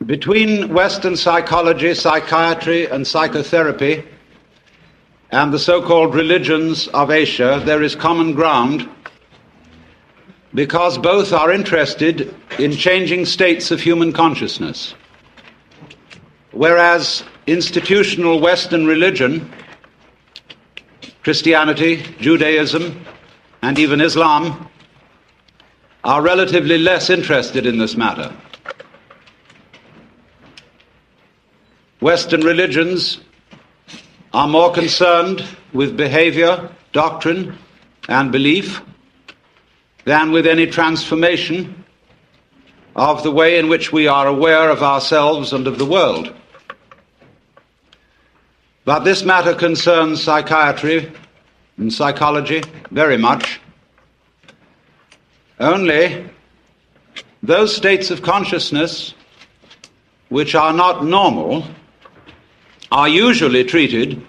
Between Western psychology, psychiatry, and psychotherapy and the so-called religions of Asia, there is common ground because both are interested in changing states of human consciousness. Whereas institutional Western religion, Christianity, Judaism, and even Islam are relatively less interested in this matter. Western religions are more concerned with behavior, doctrine, and belief than with any transformation of the way in which we are aware of ourselves and of the world. But this matter concerns psychiatry and psychology very much. Only those states of consciousness which are not normal are usually treated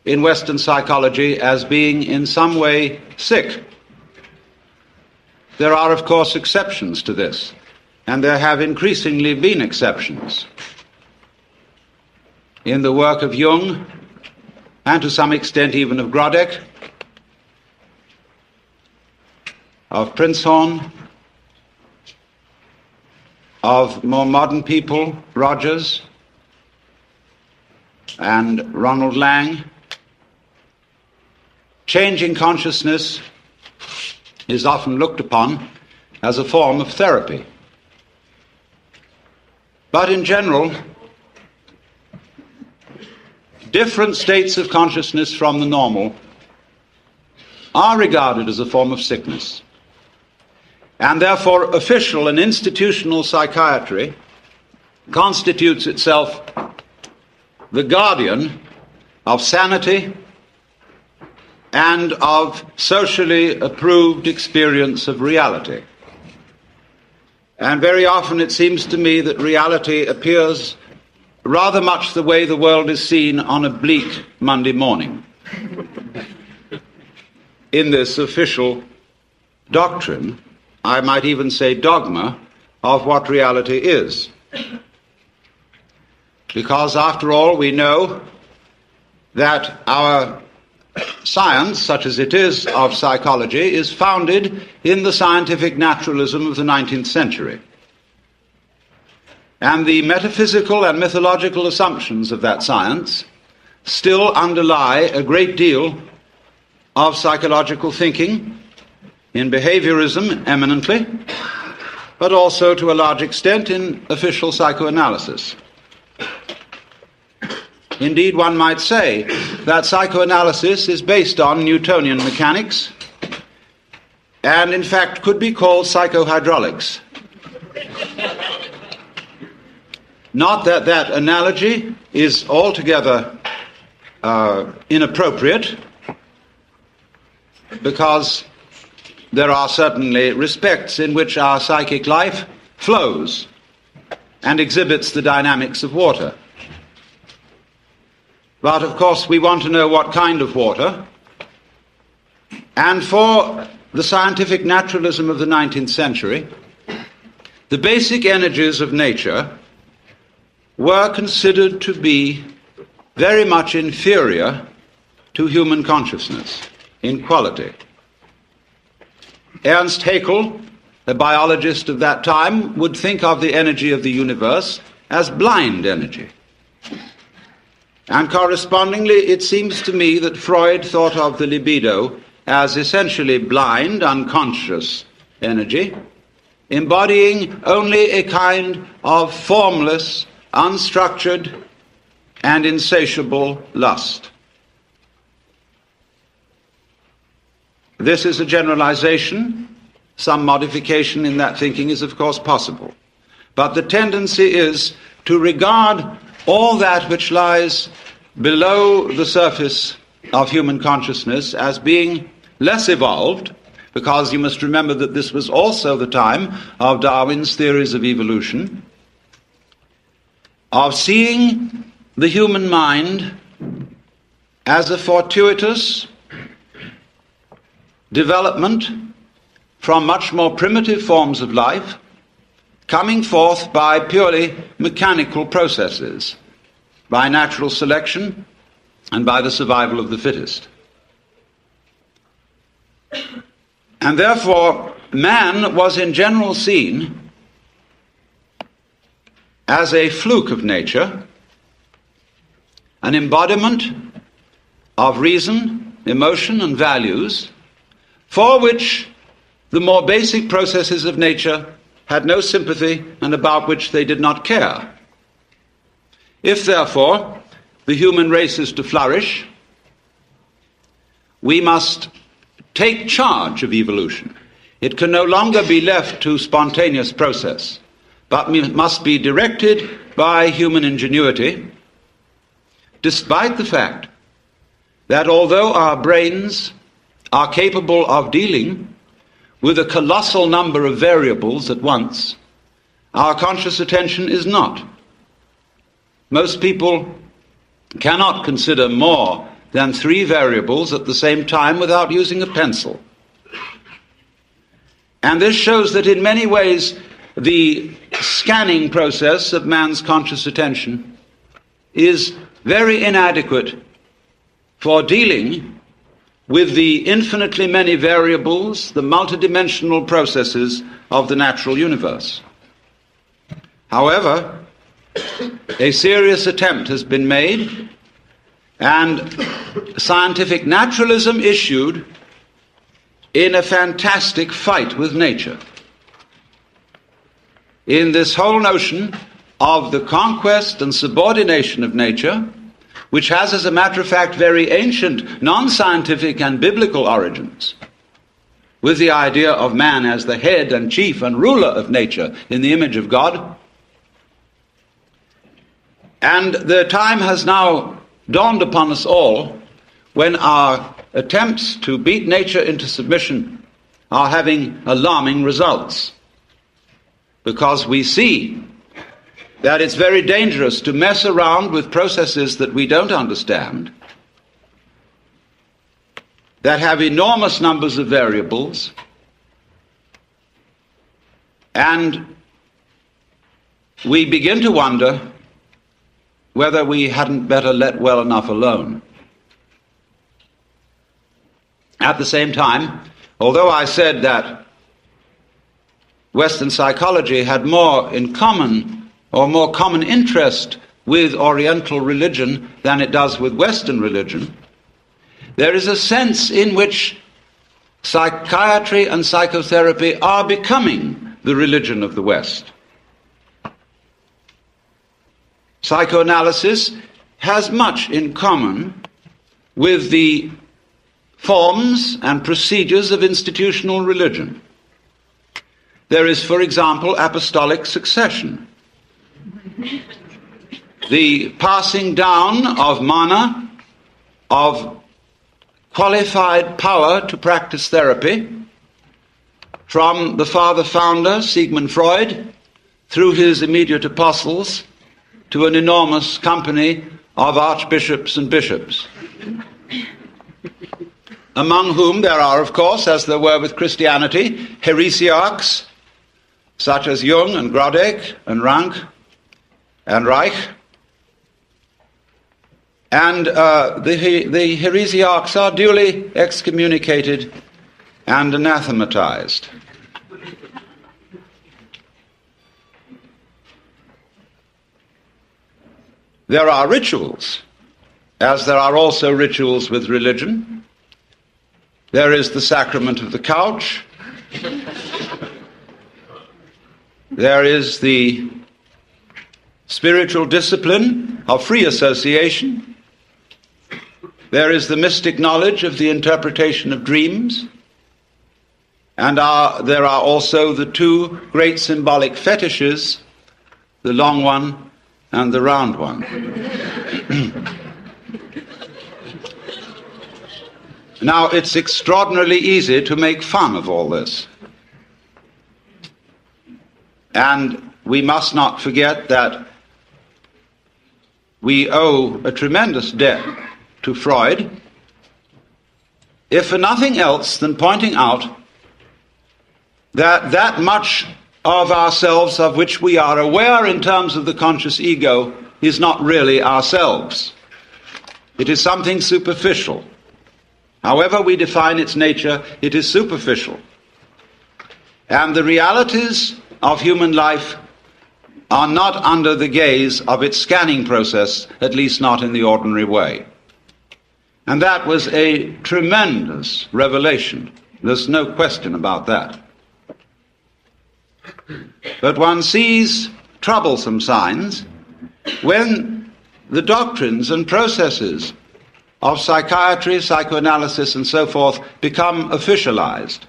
in Western psychology as being in some way sick. There are, of course, exceptions to this, and there have increasingly been exceptions. In the work of Jung, and to some extent even of Grodek, of Prinzhorn, of more modern people, Rogers, and Ronald Lang, changing consciousness is often looked upon as a form of therapy. But in general, different states of consciousness from the normal are regarded as a form of sickness. And therefore, official and institutional psychiatry constitutes itself the guardian of sanity and of socially approved experience of reality. And very often it seems to me that reality appears rather much the way the world is seen on a bleak Monday morning in this official doctrine, I might even say dogma, of what reality is. Because after all, we know that our science, such as it is of psychology, is founded in the scientific naturalism of the 19th century. And the metaphysical and mythological assumptions of that science still underlie a great deal of psychological thinking, in behaviorism eminently, but also to a large extent in official psychoanalysis. Indeed, one might say that psychoanalysis is based on Newtonian mechanics and, in fact, could be called psychohydraulics. Not that that analogy is altogether inappropriate, because there are certainly respects in which our psychic life flows and exhibits the dynamics of water. But of course we want to know what kind of water. And for the scientific naturalism of the 19th century, the basic energies of nature were considered to be very much inferior to human consciousness in quality. Ernst Haeckel, a biologist of that time, would think of the energy of the universe as blind energy. And correspondingly, it seems to me that Freud thought of the libido as essentially blind, unconscious energy, embodying only a kind of formless, unstructured, and insatiable lust. This is a generalization. Some modification in that thinking is, of course, possible. But the tendency is to regard all that which lies below the surface of human consciousness as being less evolved, because you must remember that this was also the time of Darwin's theories of evolution, of seeing the human mind as a fortuitous development from much more primitive forms of life coming forth by purely mechanical processes, by natural selection and by the survival of the fittest. And therefore, man was in general seen as a fluke of nature, an embodiment of reason, emotion, and values, for which the more basic processes of nature had no sympathy and about which they did not care. If, therefore, the human race is to flourish, we must take charge of evolution. It can no longer be left to spontaneous process, but must be directed by human ingenuity, despite the fact that although our brains are capable of dealing with a colossal number of variables at once, our conscious attention is not. Most people cannot consider more than 3 variables at the same time without using a pencil. And this shows that in many ways the scanning process of man's conscious attention is very inadequate for dealing with the infinitely many variables, the multidimensional processes of the natural universe. However, a serious attempt has been made, and scientific naturalism issued in a fantastic fight with nature, in this whole notion of the conquest and subordination of nature, which has, as a matter of fact, very ancient, non-scientific and biblical origins, with the idea of man as the head and chief and ruler of nature in the image of God. And the time has now dawned upon us all when our attempts to beat nature into submission are having alarming results, because we see that it's very dangerous to mess around with processes that we don't understand, that have enormous numbers of variables, and we begin to wonder whether we hadn't better let well enough alone. At the same time, although I said that Western psychology had more in common or more common interest with Oriental religion than it does with Western religion, there is a sense in which psychiatry and psychotherapy are becoming the religion of the West. Psychoanalysis has much in common with the forms and procedures of institutional religion. There is, for example, apostolic succession, the passing down of mana, of qualified power to practice therapy, from the father founder, Sigmund Freud, through his immediate apostles, to an enormous company of archbishops and bishops, among whom there are, of course, as there were with Christianity, heresiarchs such as Jung and Grodek and Rank and Reich. And the heresiarchs are duly excommunicated and anathematized. There are rituals, as there are also rituals with religion. There is the sacrament of the couch. There is the spiritual discipline of free association. There is the mystic knowledge of the interpretation of dreams. And there are also the 2 great symbolic fetishes, the long one and the round one. Now, it's extraordinarily easy to make fun of all this. And we must not forget that we owe a tremendous debt to Freud, if for nothing else than pointing out that much of ourselves of which we are aware in terms of the conscious ego is not really ourselves. It is something superficial. However we define its nature, it is superficial. And the realities of human life are not under the gaze of its scanning process, at least not in the ordinary way. And that was a tremendous revelation. There's no question about that. But one sees troublesome signs when the doctrines and processes of psychiatry, psychoanalysis, and so forth become officialized.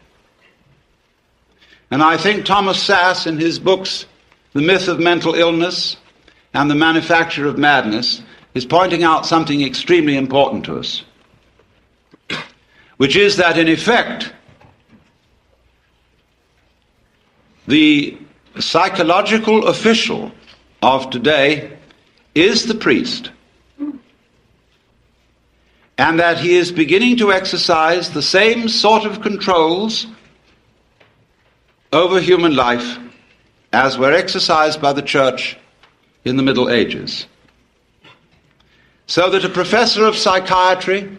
And I think Thomas Sass, in his books, The Myth of Mental Illness and The Manufacture of Madness, is pointing out something extremely important to us, which is that, in effect, the psychological official of today is the priest, and that he is beginning to exercise the same sort of controls over human life as were exercised by the church in the Middle Ages. So that a professor of psychiatry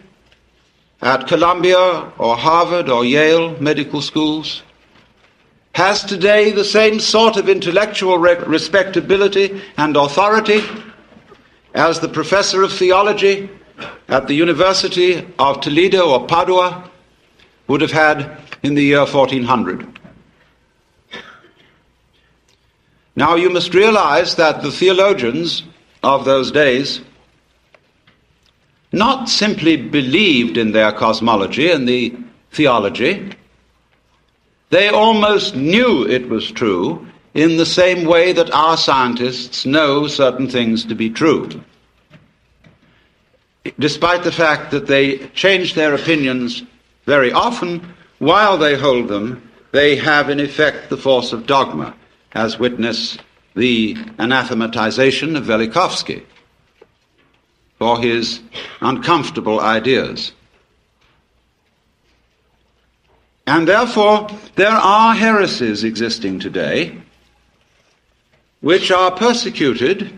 at Columbia or Harvard or Yale medical schools has today the same sort of intellectual respectability and authority as the professor of theology at the University of Toledo or Padua would have had in the year 1400. Now you must realize that the theologians of those days not simply believed in their cosmology and the theology, they almost knew it was true in the same way that our scientists know certain things to be true. Despite the fact that they change their opinions very often, while they hold them, they have in effect the force of dogma, as witness the anathematization of Velikovsky for his uncomfortable ideas. And therefore, there are heresies existing today which are persecuted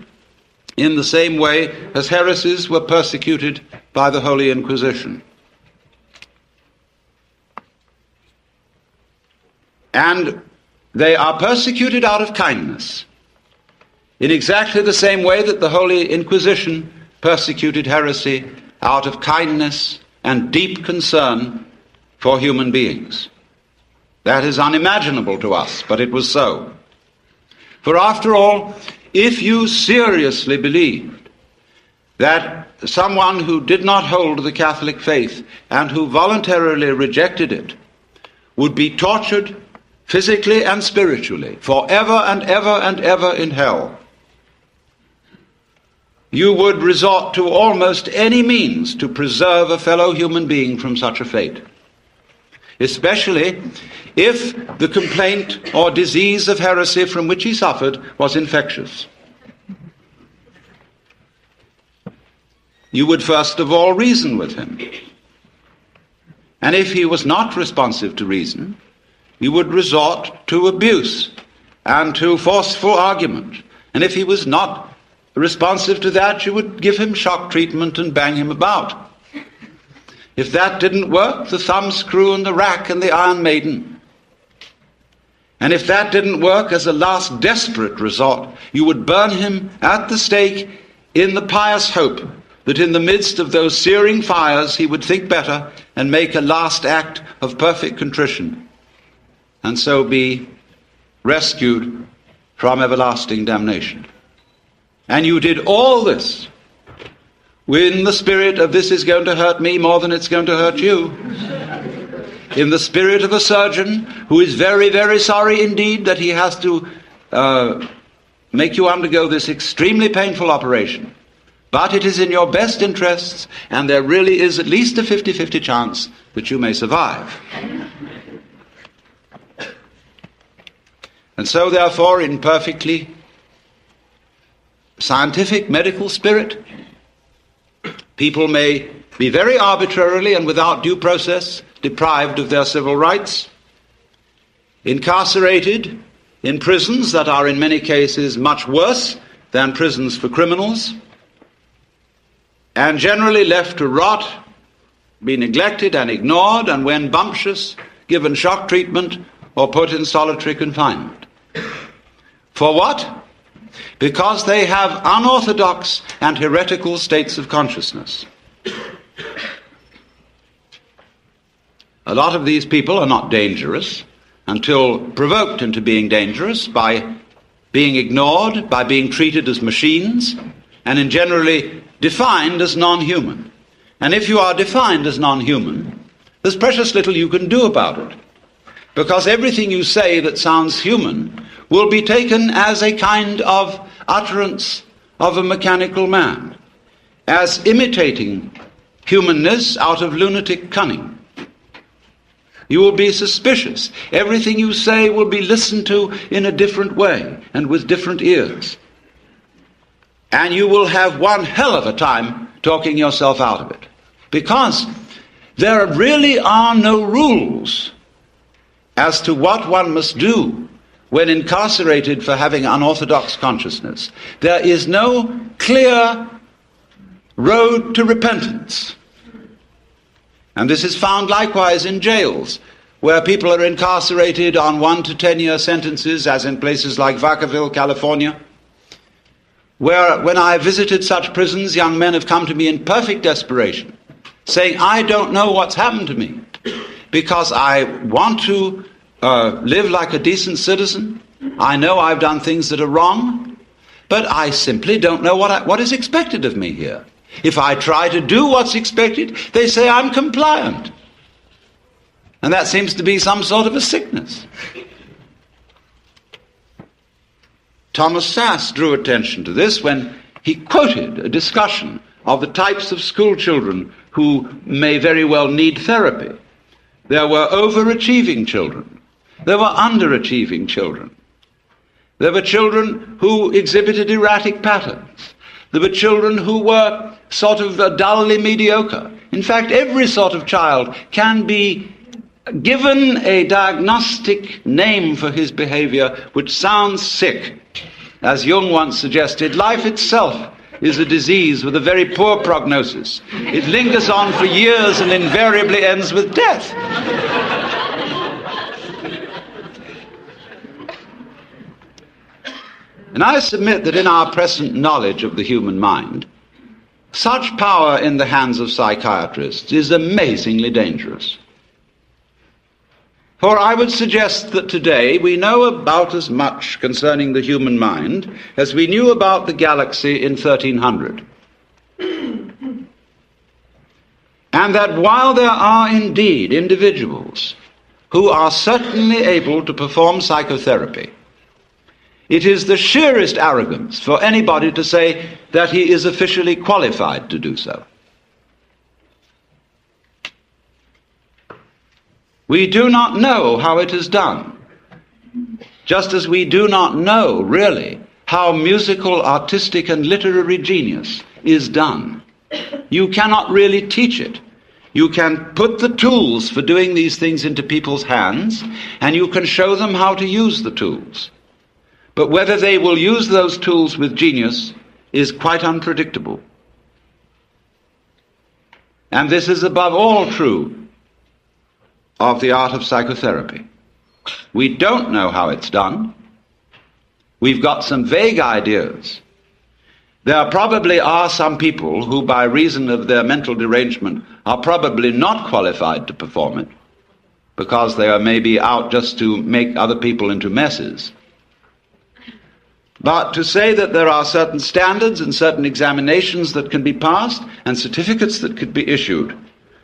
in the same way as heresies were persecuted by the Holy Inquisition. And they are persecuted out of kindness, in exactly the same way that the Holy Inquisition persecuted heresy out of kindness and deep concern for human beings. That is unimaginable to us, but it was so. For after all, if you seriously believed that someone who did not hold the Catholic faith and who voluntarily rejected it would be tortured physically and spiritually forever and ever and ever in hell, you would resort to almost any means to preserve a fellow human being from such a fate, especially if the complaint or disease of heresy from which he suffered was infectious. You would first of all reason with him. And if he was not responsive to reason, you would resort to abuse and to forceful argument. And if he was not responsive to that, you would give him shock treatment and bang him about. If that didn't work, the thumbscrew and the rack and the Iron Maiden. And if that didn't work, as a last desperate resort, you would burn him at the stake in the pious hope that in the midst of those searing fires he would think better and make a last act of perfect contrition, and so be rescued from everlasting damnation. And you did all this in the spirit of this is going to hurt me more than it's going to hurt you. In the spirit of a surgeon who is very, very sorry indeed that he has to make you undergo this extremely painful operation. But it is in your best interests, and there really is at least a 50-50 chance that you may survive. And so, therefore, in perfectly scientific medical spirit, people may be very arbitrarily and without due process deprived of their civil rights, incarcerated in prisons that are in many cases much worse than prisons for criminals, and generally left to rot, be neglected and ignored, and when bumptious, given shock treatment or put in solitary confinement. For what? Because they have unorthodox and heretical states of consciousness. A lot of these people are not dangerous until provoked into being dangerous by being ignored, by being treated as machines, and in generally defined as non-human. And if you are defined as non-human, there's precious little you can do about it, because everything you say that sounds human will be taken as a kind of utterance of a mechanical man, as imitating humanness out of lunatic cunning. You will be suspicious. Everything you say will be listened to in a different way and with different ears. And you will have one hell of a time talking yourself out of it, because there really are no rules as to what one must do when incarcerated for having unorthodox consciousness. There is no clear road to repentance. And this is found likewise in jails, where people are incarcerated on 1 to 10 year sentences, as in places like Vacaville, California, where when I visited such prisons, young men have come to me in perfect desperation, saying, I don't know what's happened to me, because I want to live like a decent citizen. I know I've done things that are wrong, but I simply don't know what is expected of me here. If I try to do what's expected, they say I'm compliant. And that seems to be some sort of a sickness. Thomas Sass drew attention to this when he quoted a discussion of the types of school children who may very well need therapy. There were overachieving children. There were underachieving children. There were children who exhibited erratic patterns. There were children who were sort of dully mediocre. In fact, every sort of child can be given a diagnostic name for his behavior which sounds sick. As Jung once suggested, life itself is a disease with a very poor prognosis. It lingers on for years and invariably ends with death. And I submit that in our present knowledge of the human mind, such power in the hands of psychiatrists is amazingly dangerous. For I would suggest that today we know about as much concerning the human mind as we knew about the galaxy in 1300. And that while there are indeed individuals who are certainly able to perform psychotherapy, it is the sheerest arrogance for anybody to say that he is officially qualified to do so. We do not know how it is done, just as we do not know, really, how musical, artistic, and literary genius is done. You cannot really teach it. You can put the tools for doing these things into people's hands, and you can show them how to use the tools. But whether they will use those tools with genius is quite unpredictable. And this is above all true of the art of psychotherapy. We don't know how it's done. We've got some vague ideas. There probably are some people who, by reason of their mental derangement, are probably not qualified to perform it, because they are maybe out just to make other people into messes. But to say that there are certain standards and certain examinations that can be passed and certificates that could be issued,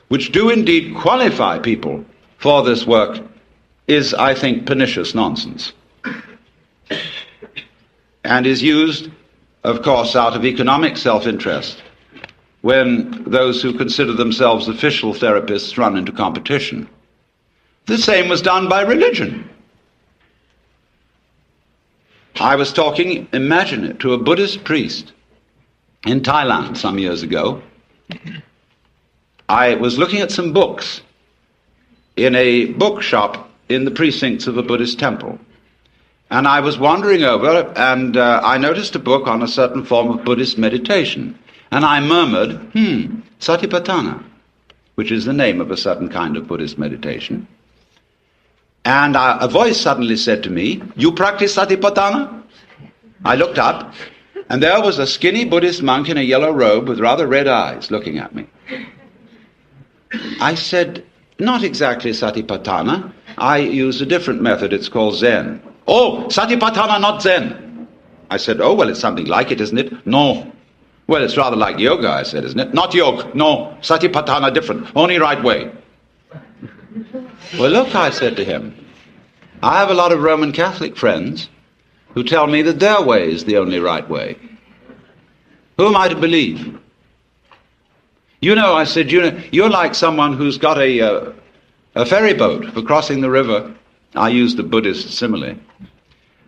which do indeed qualify people for this work, is, I think, pernicious nonsense. And is used, of course, out of economic self-interest when those who consider themselves official therapists run into competition. The same was done by religion. I was talking, imagine it, to a Buddhist priest in Thailand some years ago. I was looking at some books in a bookshop in the precincts of a Buddhist temple. And I was wandering over, and I noticed a book on a certain form of Buddhist meditation. And I murmured, Satipatthana, which is the name of a certain kind of Buddhist meditation. And a voice suddenly said to me, "You practice Satipatthana?" I looked up, and there was a skinny Buddhist monk in a yellow robe with rather red eyes looking at me. I said, "Not exactly Satipatthana. I use a different method. It's called Zen." "Oh, Satipatthana, not Zen." I said, "Oh, well, it's something like it, isn't it?" "No." "Well, it's rather like yoga," I said, "isn't it?" "Not yoga. No. Satipatthana different. Only right way." "Well, look," I said to him, "I have a lot of Roman Catholic friends who tell me that their way is the only right way. Who am I to believe?" "You know," I said, "you're like someone who's got a ferry boat for crossing the river." I used the Buddhist simile.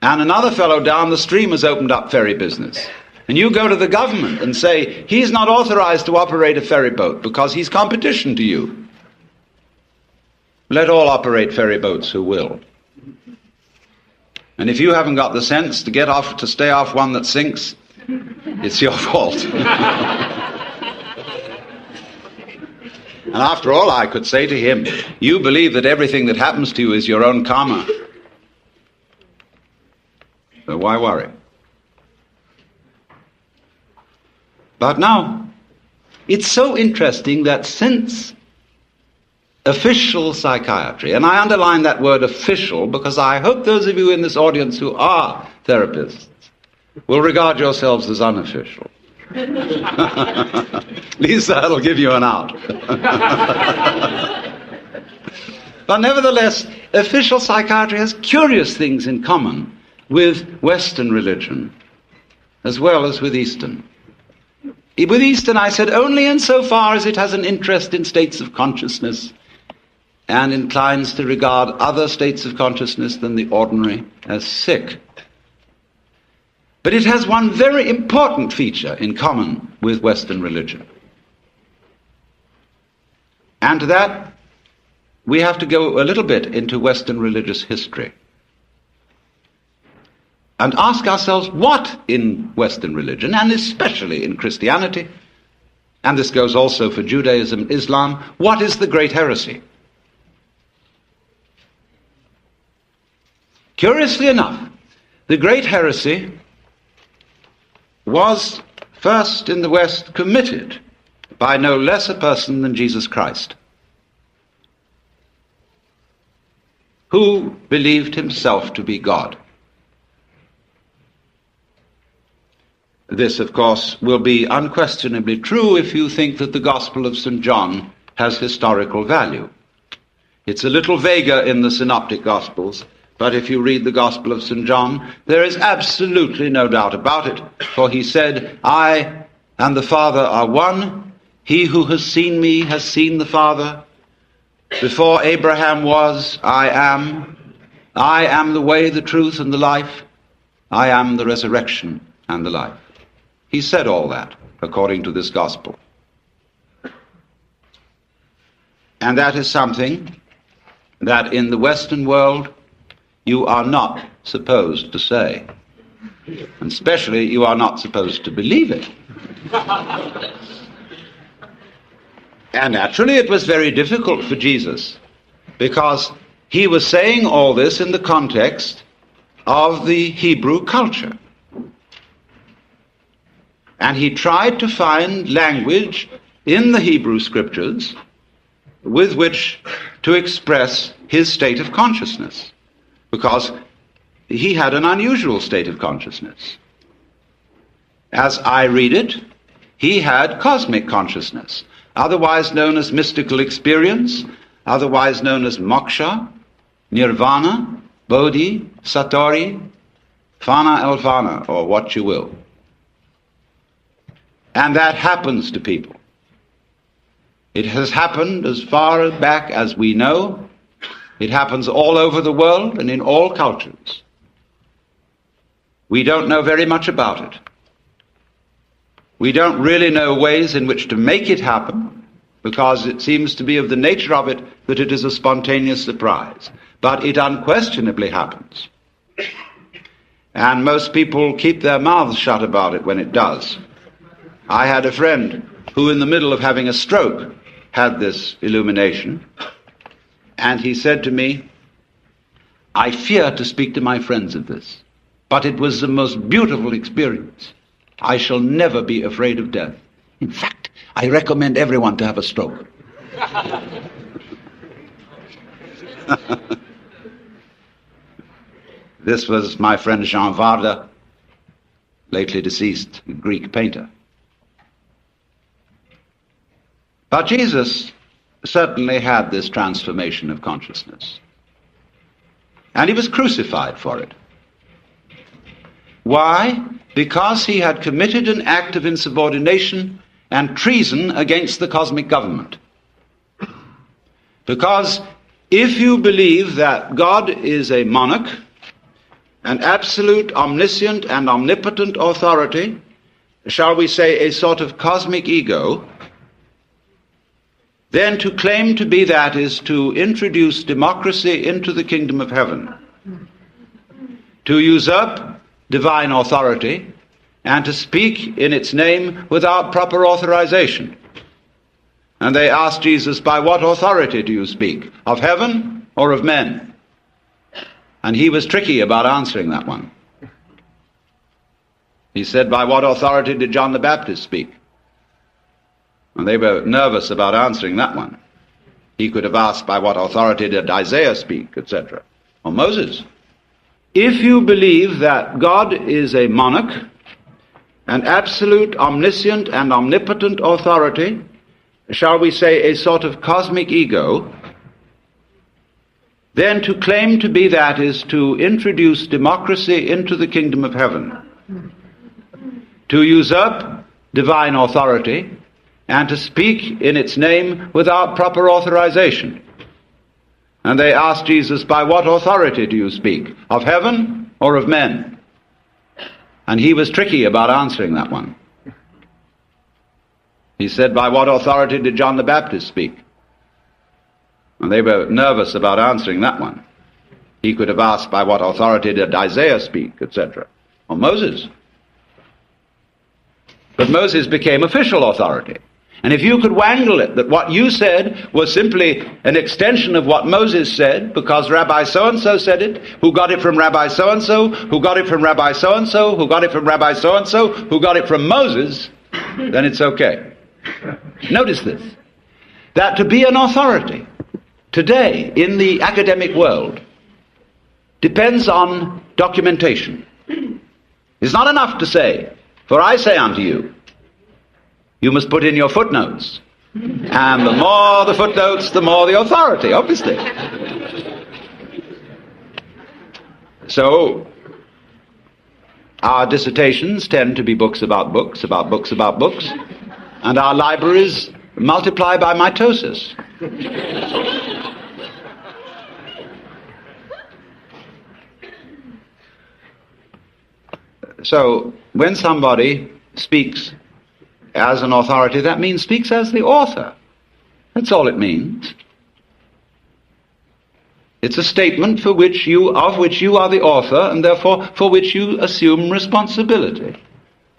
"And another fellow down the stream has opened up ferry business. And you go to the government and say, he's not authorized to operate a ferry boat because he's competition to you. Let all operate ferry boats who will. And if you haven't got the sense to stay off one that sinks, it's your fault." And after all, I could say to him, "You believe that everything that happens to you is your own karma. So why worry?" But now, it's so interesting that since official psychiatry, and I underline that word official because I hope those of you in this audience who are therapists will regard yourselves as unofficial. At least that'll give you an out. But nevertheless, official psychiatry has curious things in common with Western religion as well as with Eastern. With Eastern, I said, only insofar as it has an interest in states of consciousness and inclines to regard other states of consciousness than the ordinary as sick. But it has one very important feature in common with Western religion. And to that, we have to go a little bit into Western religious history and ask ourselves what in Western religion, and especially in Christianity, and this goes also for Judaism and Islam, what is the great heresy? Curiously enough, the great heresy was first in the West committed by no less a person than Jesus Christ, who believed himself to be God. This, of course, will be unquestionably true if you think that the Gospel of St. John has historical value. It's a little vaguer in the Synoptic Gospels, but if you read the Gospel of St. John, there is absolutely no doubt about it, for he said, "I and the Father are one. He who has seen me has seen the Father. Before Abraham was, I am. I am the way, the truth, and the life. I am the resurrection and the life." He said all that according to this gospel. And that is something that in the Western world you are not supposed to say. And especially you are not supposed to believe it. And naturally it was very difficult for Jesus because he was saying all this in the context of the Hebrew culture. And he tried to find language in the Hebrew scriptures with which to express his state of consciousness, because he had an unusual state of consciousness. As I read it, he had cosmic consciousness, otherwise known as mystical experience, otherwise known as moksha, nirvana, bodhi, satori, fana elvana, or what you will. And that happens to people. It has happened as far back as we know. It happens all over the world and in all cultures. We don't know very much about it. We don't really know ways in which to make it happen, because it seems to be of the nature of it that it is a spontaneous surprise. But it unquestionably happens. And most people keep their mouths shut about it when it does. I had a friend who, in the middle of having a stroke, had this illumination. And he said to me, I fear to speak to my friends of this, but it was the most beautiful experience. I shall never be afraid of death. In fact, I recommend everyone to have a stroke. This was my friend Jean Varda, lately deceased Greek painter. But Jesus certainly had this transformation of consciousness. And he was crucified for it. Why? Because he had committed an act of insubordination and treason against the cosmic government. Because if you believe that God is a monarch, an absolute, omniscient, and omnipotent authority, shall we say a sort of cosmic ego, then to claim to be that is to introduce democracy into the kingdom of heaven, to usurp divine authority, and to speak in its name without proper authorization. And they asked Jesus, by what authority do you speak? Of heaven or of men? And he was tricky about answering that one. He said, by what authority did John the Baptist speak? And they were nervous about answering that one. He could have asked, by what authority did Isaiah speak, etc. Or Moses. If you believe that God is a monarch, an absolute, omniscient, and omnipotent authority, shall we say a sort of cosmic ego, then to claim to be that is to introduce democracy into the kingdom of heaven, to usurp divine authority, and to speak in its name without proper authorization. And they asked Jesus, by what authority do you speak? Of heaven or of men? And he was tricky about answering that one. He said, by what authority did John the Baptist speak? And they were nervous about answering that one. He could have asked, by what authority did Isaiah speak, etc. Or Moses. But Moses became official authority. And if you could wangle it that what you said was simply an extension of what Moses said, because Rabbi so-and-so said it, who got it from Rabbi so-and-so, who got it from Rabbi so-and-so, who got it from Rabbi so-and-so, who got it from Moses, then it's okay. Notice this, that to be an authority today in the academic world depends on documentation. It's not enough to say, for I say unto you, you must put in your footnotes. And the more the footnotes, the more the authority, obviously. So, our dissertations tend to be books about books, about books about books, and our libraries multiply by mitosis. So, when somebody speaks as an authority, that means speaks as the author. That's all it means. It's a statement of which you are the author, and therefore for which you assume responsibility.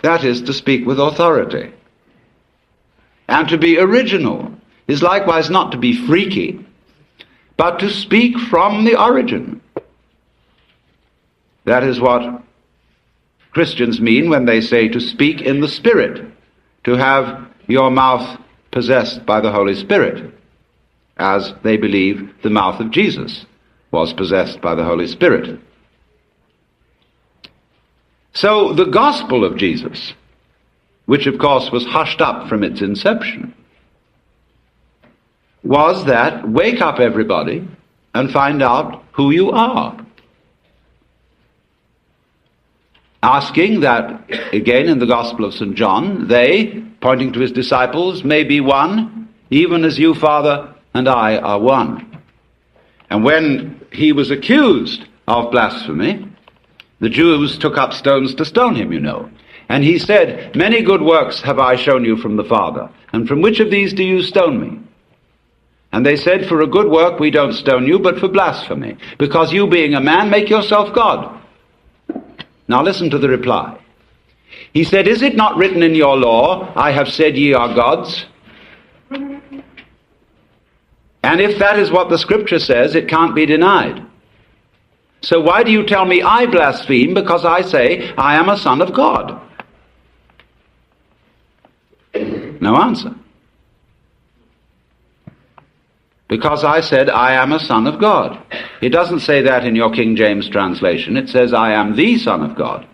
That is to speak with authority. And to be original is likewise not to be freaky, but to speak from the origin. That is what Christians mean when they say to speak in the Spirit, to have your mouth possessed by the Holy Spirit, as they believe the mouth of Jesus was possessed by the Holy Spirit. So the gospel of Jesus, which of course was hushed up from its inception, was that wake up everybody and find out who you are. Asking that, again in the Gospel of St. John, they, pointing to his disciples, may be one, even as you, Father, and I are one. And when he was accused of blasphemy, the Jews took up stones to stone him, you know. And he said, many good works have I shown you from the Father, and from which of these do you stone me? And they said, for a good work we don't stone you, but for blasphemy, because you being a man make yourself God. Now listen to the reply. He said, is it not written in your law, I have said ye are gods? And if that is what the scripture says, it can't be denied. So why do you tell me I blaspheme because I say I am a son of God? No answer. Because I said I am a son of God. It doesn't say that in your King James translation. It says I am the son of God.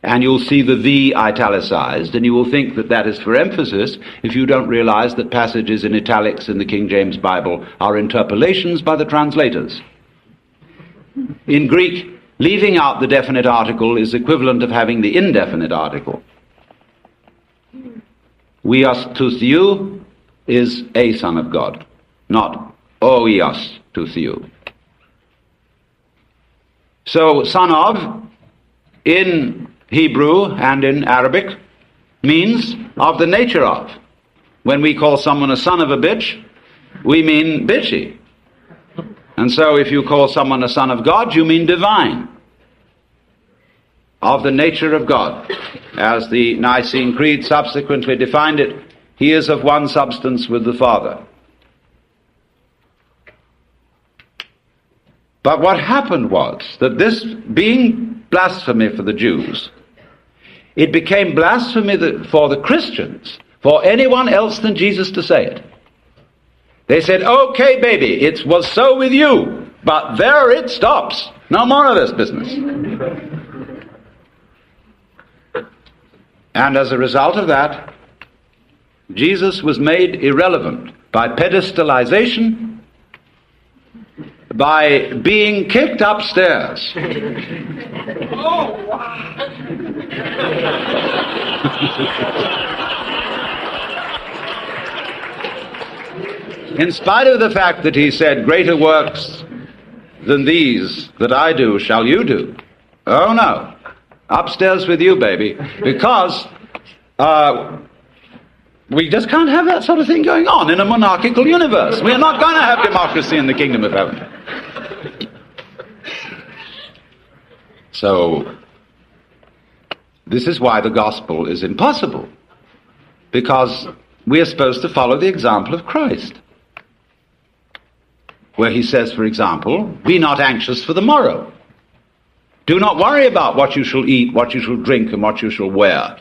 And you'll see the italicized, and you will think that that is for emphasis if you don't realize that passages in italics in the King James Bible are interpolations by the translators. In Greek, leaving out the definite article is equivalent of having the indefinite article. Weos to theou is a son of God, not oios to theou. So, son of, in Hebrew and in Arabic, means of the nature of. When we call someone a son of a bitch, we mean bitchy. And so if you call someone a son of God, you mean divine. Of the nature of God. As the Nicene Creed subsequently defined it, he is of one substance with the Father. But what happened was that this being blasphemy for the Jews, it became blasphemy for the Christians, for anyone else than Jesus to say it. They said, okay, baby, it was so with you, but there it stops. No more of this business. And as a result of that, Jesus was made irrelevant by pedestalization, by being kicked upstairs. Oh, wow. In spite of the fact that he said, greater works than these that I do shall you do. Oh no, upstairs with you, baby, because we just can't have that sort of thing going on in a monarchical universe. We're not going to have democracy in the kingdom of heaven. So, this is why the gospel is impossible, because we are supposed to follow the example of Christ, where he says, for example, be not anxious for the morrow. Do not worry about what you shall eat, what you shall drink, and what you shall wear.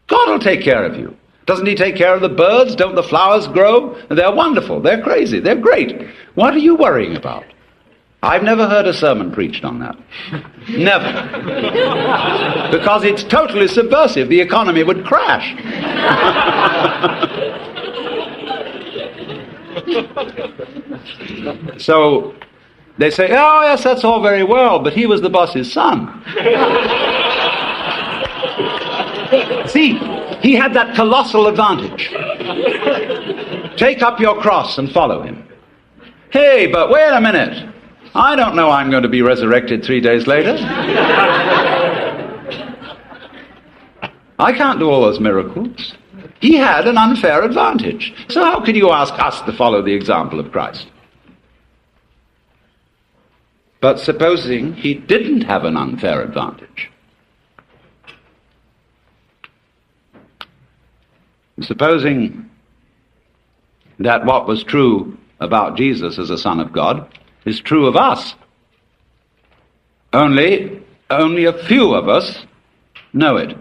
God will take care of you. Doesn't he take care of the birds? Don't the flowers grow? They're wonderful. They're crazy. They're great. What are you worrying about? I've never heard a sermon preached on that. Never. Because it's totally subversive. The economy would crash. So they say, oh yes, that's all very well, but he was the boss's son. See, he had that colossal advantage. Take up your cross and follow him. Hey, but wait a minute. I don't know I'm going to be resurrected 3 days later. I can't do all those miracles. He had an unfair advantage. So how can you ask us to follow the example of Christ? But supposing he didn't have an unfair advantage. Supposing that what was true about Jesus as a Son of God is true of us. Only a few of us know it.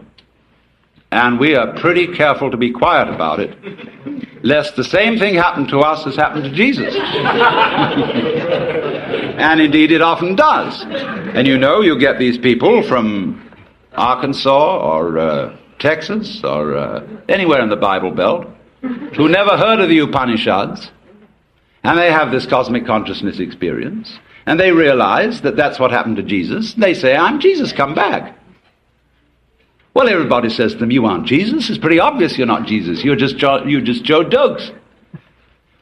And we are pretty careful to be quiet about it, lest the same thing happen to us as happened to Jesus. And indeed it often does. And you know, you get these people from Arkansas or Texas or anywhere in the Bible Belt who never heard of the Upanishads, and they have this cosmic consciousness experience, and they realize that that's what happened to Jesus. They say, I'm Jesus, come back. Well, everybody says to them, you aren't Jesus. It's pretty obvious you're not Jesus. You're just Joe Dogs.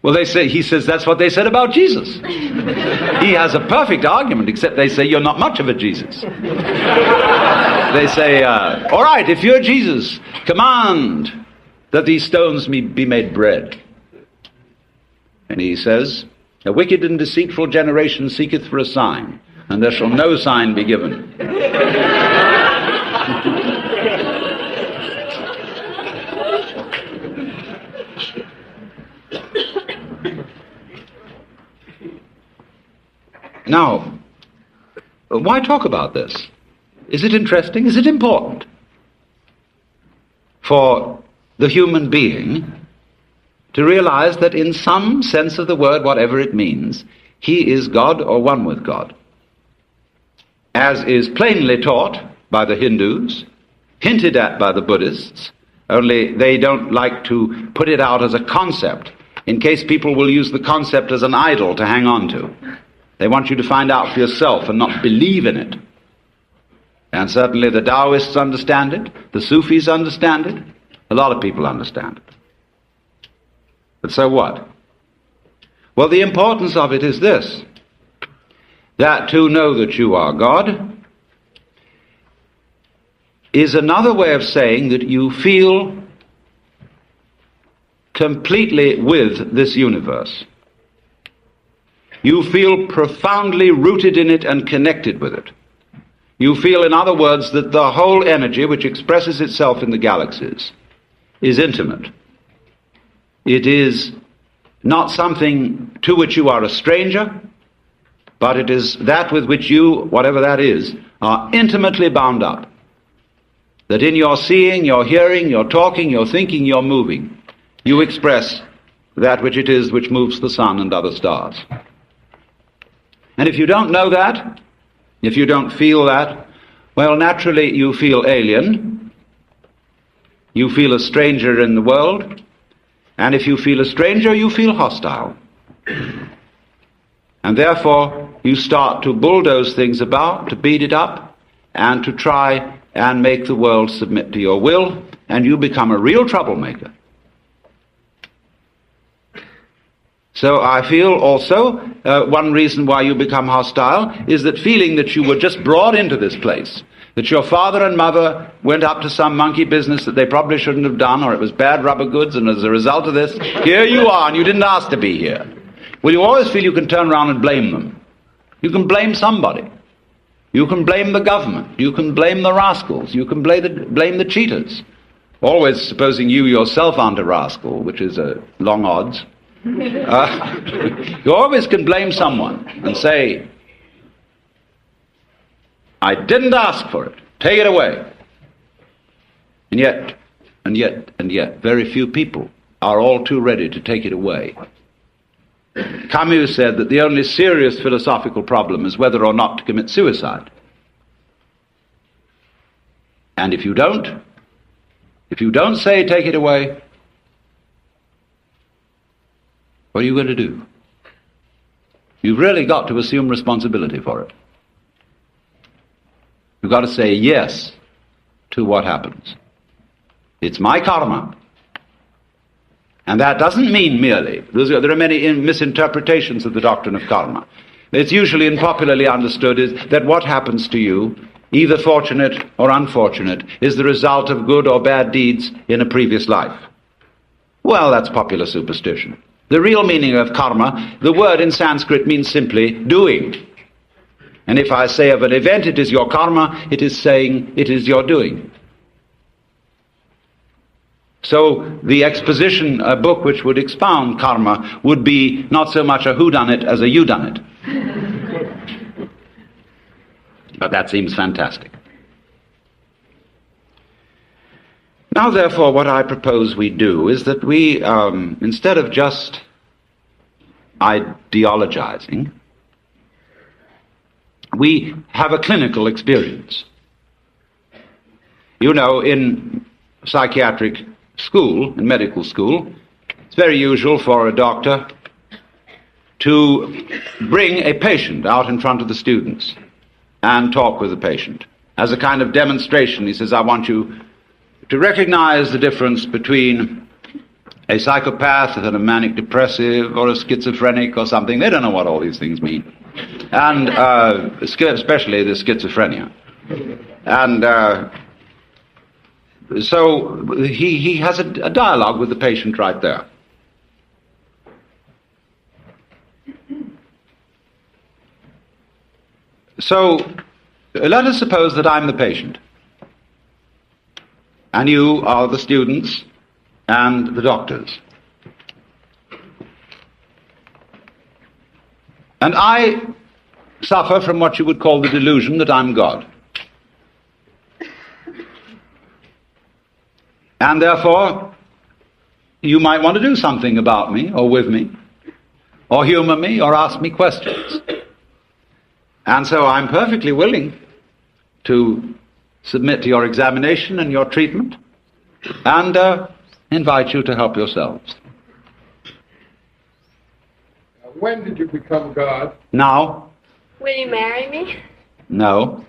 Well, he says that's what they said about Jesus. He has a perfect argument, except they say you're not much of a Jesus. They say, all right, if you're Jesus, command that these stones be made bread. And he says, a wicked and deceitful generation seeketh for a sign, and there shall no sign be given. Now, why talk about this? Is it interesting? Is it important for the human being to realize that in some sense of the word, whatever it means, he is God or one with God, as is plainly taught by the Hindus, hinted at by the Buddhists, only they don't like to put it out as a concept, in case people will use the concept as an idol to hang on to. They want you to find out for yourself and not believe in it. And certainly the Taoists understand it, the Sufis understand it, a lot of people understand it. But so what? Well, the importance of it is this, that to know that you are God is another way of saying that you feel completely with this universe. You feel profoundly rooted in it and connected with it. You feel, in other words, that the whole energy which expresses itself in the galaxies is intimate. It is not something to which you are a stranger, but it is that with which you, whatever that is, are intimately bound up. That in your seeing, your hearing, your talking, your thinking, your moving, you express that which it is which moves the sun and other stars. And if you don't know that, if you don't feel that, well, naturally you feel alien, you feel a stranger in the world, and if you feel a stranger, you feel hostile. And therefore, you start to bulldoze things about, to beat it up, and to try and make the world submit to your will, and you become a real troublemaker. So I feel also one reason why you become hostile is that feeling that you were just brought into this place, that your father and mother went up to some monkey business that they probably shouldn't have done, or it was bad rubber goods, and as a result of this, here you are, and you didn't ask to be here. Well, you always feel you can turn around and blame them. You can blame somebody. You can blame the government. You can blame the rascals. You can blame the cheaters. Always supposing you yourself aren't a rascal, which is long odds. You always can blame someone and say, I didn't ask for it. Take it away. And yet, very few people are all too ready to take it away. Camus said that the only serious philosophical problem is whether or not to commit suicide. And if you don't say take it away, what are you going to do? You've really got to assume responsibility for it. You've got to say yes to what happens. It's my karma. And that doesn't mean merely, there are many misinterpretations of the doctrine of karma. It's usually and popularly understood is that what happens to you, either fortunate or unfortunate, is the result of good or bad deeds in a previous life. Well, that's popular superstition. The real meaning of karma, the word in Sanskrit means simply doing. And if I say of an event it is your karma, it is saying it is your doing. So the exposition, a book which would expound karma, would be not so much a whodunit as a youdunit. But that seems fantastic. Now, therefore, what I propose we do is that we, instead of just ideologizing, we have a clinical experience. You know, in psychiatric school, in medical school, it's very usual for a doctor to bring a patient out in front of the students and talk with the patient. As a kind of demonstration, he says, I want you to recognize the difference between a psychopath and a manic depressive or a schizophrenic or something. They don't know what all these things mean. And especially the schizophrenia. And so he has a dialogue with the patient right there. So let us suppose that I'm the patient, and you are the students and the doctors. And I suffer from what you would call the delusion that I'm God. And therefore, you might want to do something about me, or with me, or humor me, or ask me questions. And so I'm perfectly willing to submit to your examination and your treatment, and invite you to help yourselves. When did you become God? Now. Will you marry me? No.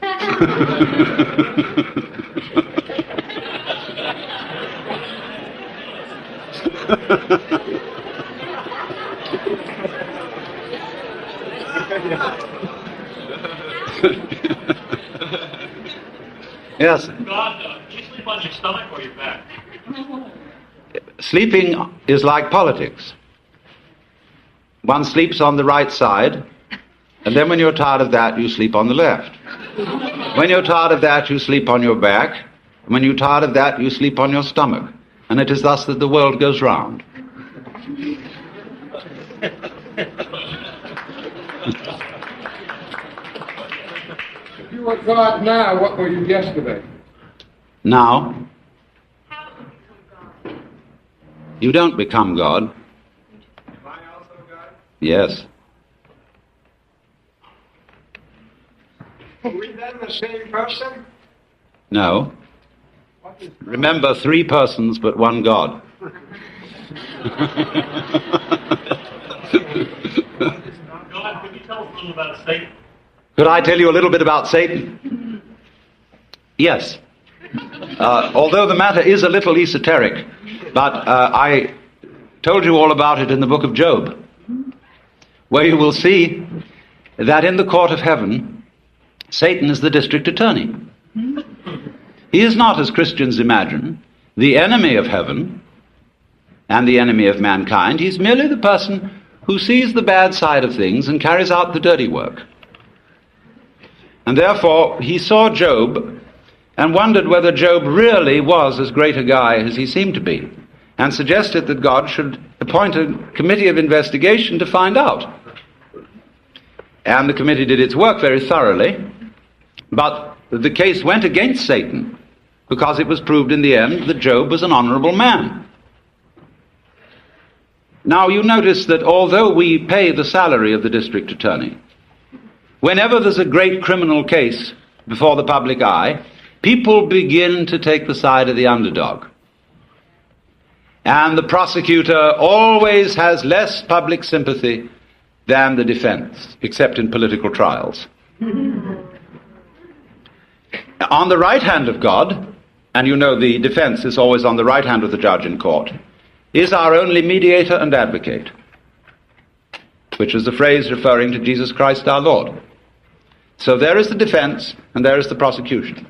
Yes. God, do you sleep on your stomach or your back? Sleeping is like politics. One sleeps on the right side, and then when you're tired of that, you sleep on the left. When you're tired of that, you sleep on your back. And when you're tired of that, you sleep on your stomach. And it is thus that the world goes round. If you were God now, what were you yesterday? Now, you don't become God. Am I also God? Yes. Are we then the same person? No. What is Remember, 3 persons, but 1 God. God, could you tell us a little about Satan? Could I tell you a little bit about Satan? Yes. Although the matter is a little esoteric, but I told you all about it in the book of Job, where you will see that in the court of heaven, Satan is the district attorney. He is not, as Christians imagine, the enemy of heaven and the enemy of mankind. He's merely the person who sees the bad side of things and carries out the dirty work. And therefore, he saw Job and wondered whether Job really was as great a guy as he seemed to be, and suggested that God should appoint a committee of investigation to find out. And the committee did its work very thoroughly, but the case went against Satan, because it was proved in the end that Job was an honorable man. Now you notice that although we pay the salary of the district attorney, whenever there's a great criminal case before the public eye, people begin to take the side of the underdog. And the prosecutor always has less public sympathy than the defense, except in political trials. On the right hand of God, and you know the defense is always on the right hand of the judge in court, is our only mediator and advocate, which is the phrase referring to Jesus Christ our Lord. So there is the defense and there is the prosecution.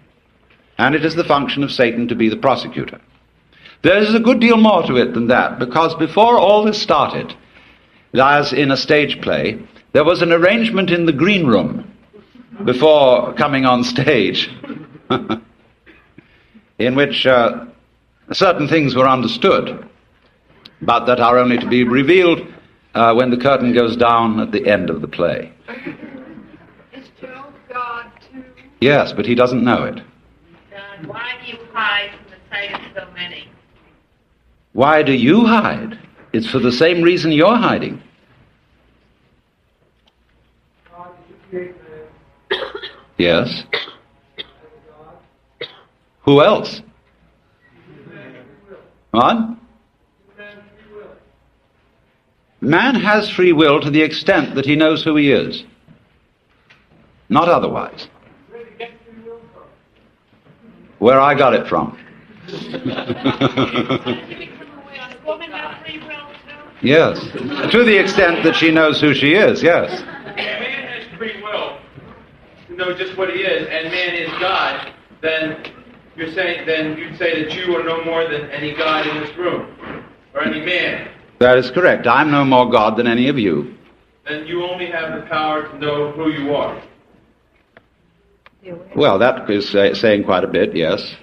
And it is the function of Satan to be the prosecutor. There is a good deal more to it than that, because before all this started, as in a stage play, there was an arrangement in the green room before coming on stage in which certain things were understood, but that are only to be revealed when the curtain goes down at the end of the play. Is Job God too? Yes, but he doesn't know it. God, why do you hide from the sight of so many? Why do you hide? It's for the same reason you're hiding. Yes. Who else? What? Man has free will to the extent that he knows who he is. Not otherwise. Where I got it from. Women have free will too? Yes. To the extent that she knows who she is, yes. If man has free will to know just what he is, and man is God, then you'd say that you are no more than any God in this room, or any man. That is correct. I'm no more God than any of you. Then you only have the power to know who you are. Well, that is saying quite a bit, yes.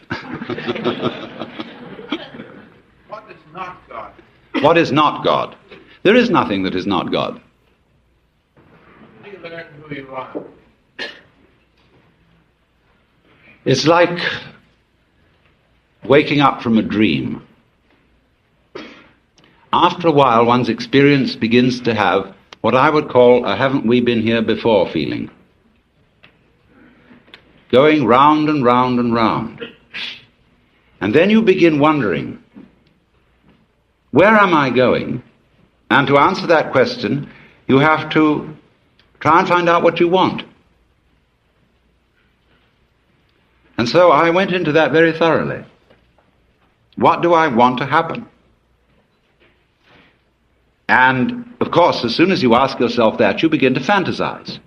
What is not God? What is not God? There is nothing that is not God. You learn who you are. It's like waking up from a dream. After a while, one's experience begins to have what I would call a haven't we been here before feeling. Going round and round and round. And then you begin wondering, where am I going? And to answer that question, you have to try and find out what you want. And so I went into that very thoroughly. What do I want to happen? And, of course, as soon as you ask yourself that, you begin to fantasize.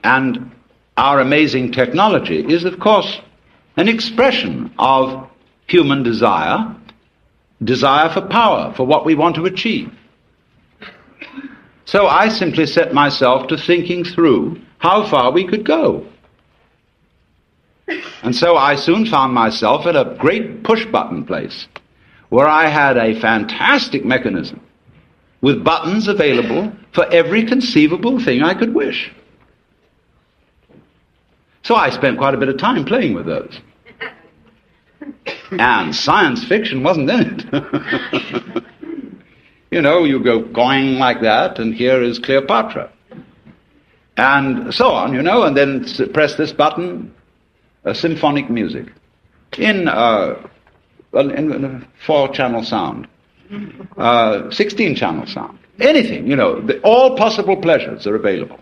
And our amazing technology is, of course, an expression of human desire for power, for what we want to achieve. So I simply set myself to thinking through how far we could go. And so I soon found myself at a great push-button place, where I had a fantastic mechanism with buttons available for every conceivable thing I could wish. So I spent quite a bit of time playing with those. And science fiction wasn't in it. You know, you go going like that, and here is Cleopatra. And so on, you know, and then press this button, symphonic music in a 4-channel sound, 16-channel sound, anything, you know, all possible pleasures are available.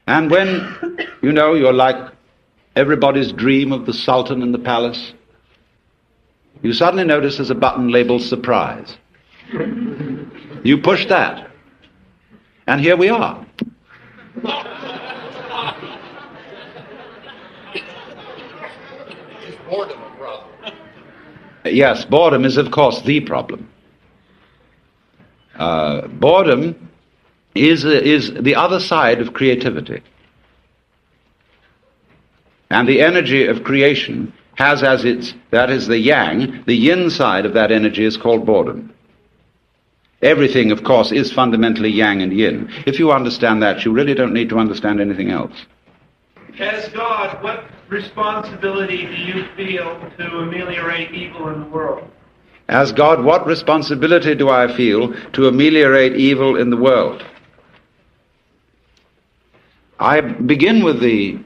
And when, you know, you're like everybody's dream of the Sultan in the palace, you suddenly notice there's a button labeled surprise. You push that, and here we are. Is boredom a problem? Yes, boredom is, of course, the problem. Boredom is the other side of creativity. And the energy of creation has as that is the yang, the yin side of that energy is called boredom. Everything, of course, is fundamentally yang and yin. If you understand that, you really don't need to understand anything else. As God, what responsibility do you feel to ameliorate evil in the world? As God, what responsibility do I feel to ameliorate evil in the world? I begin with the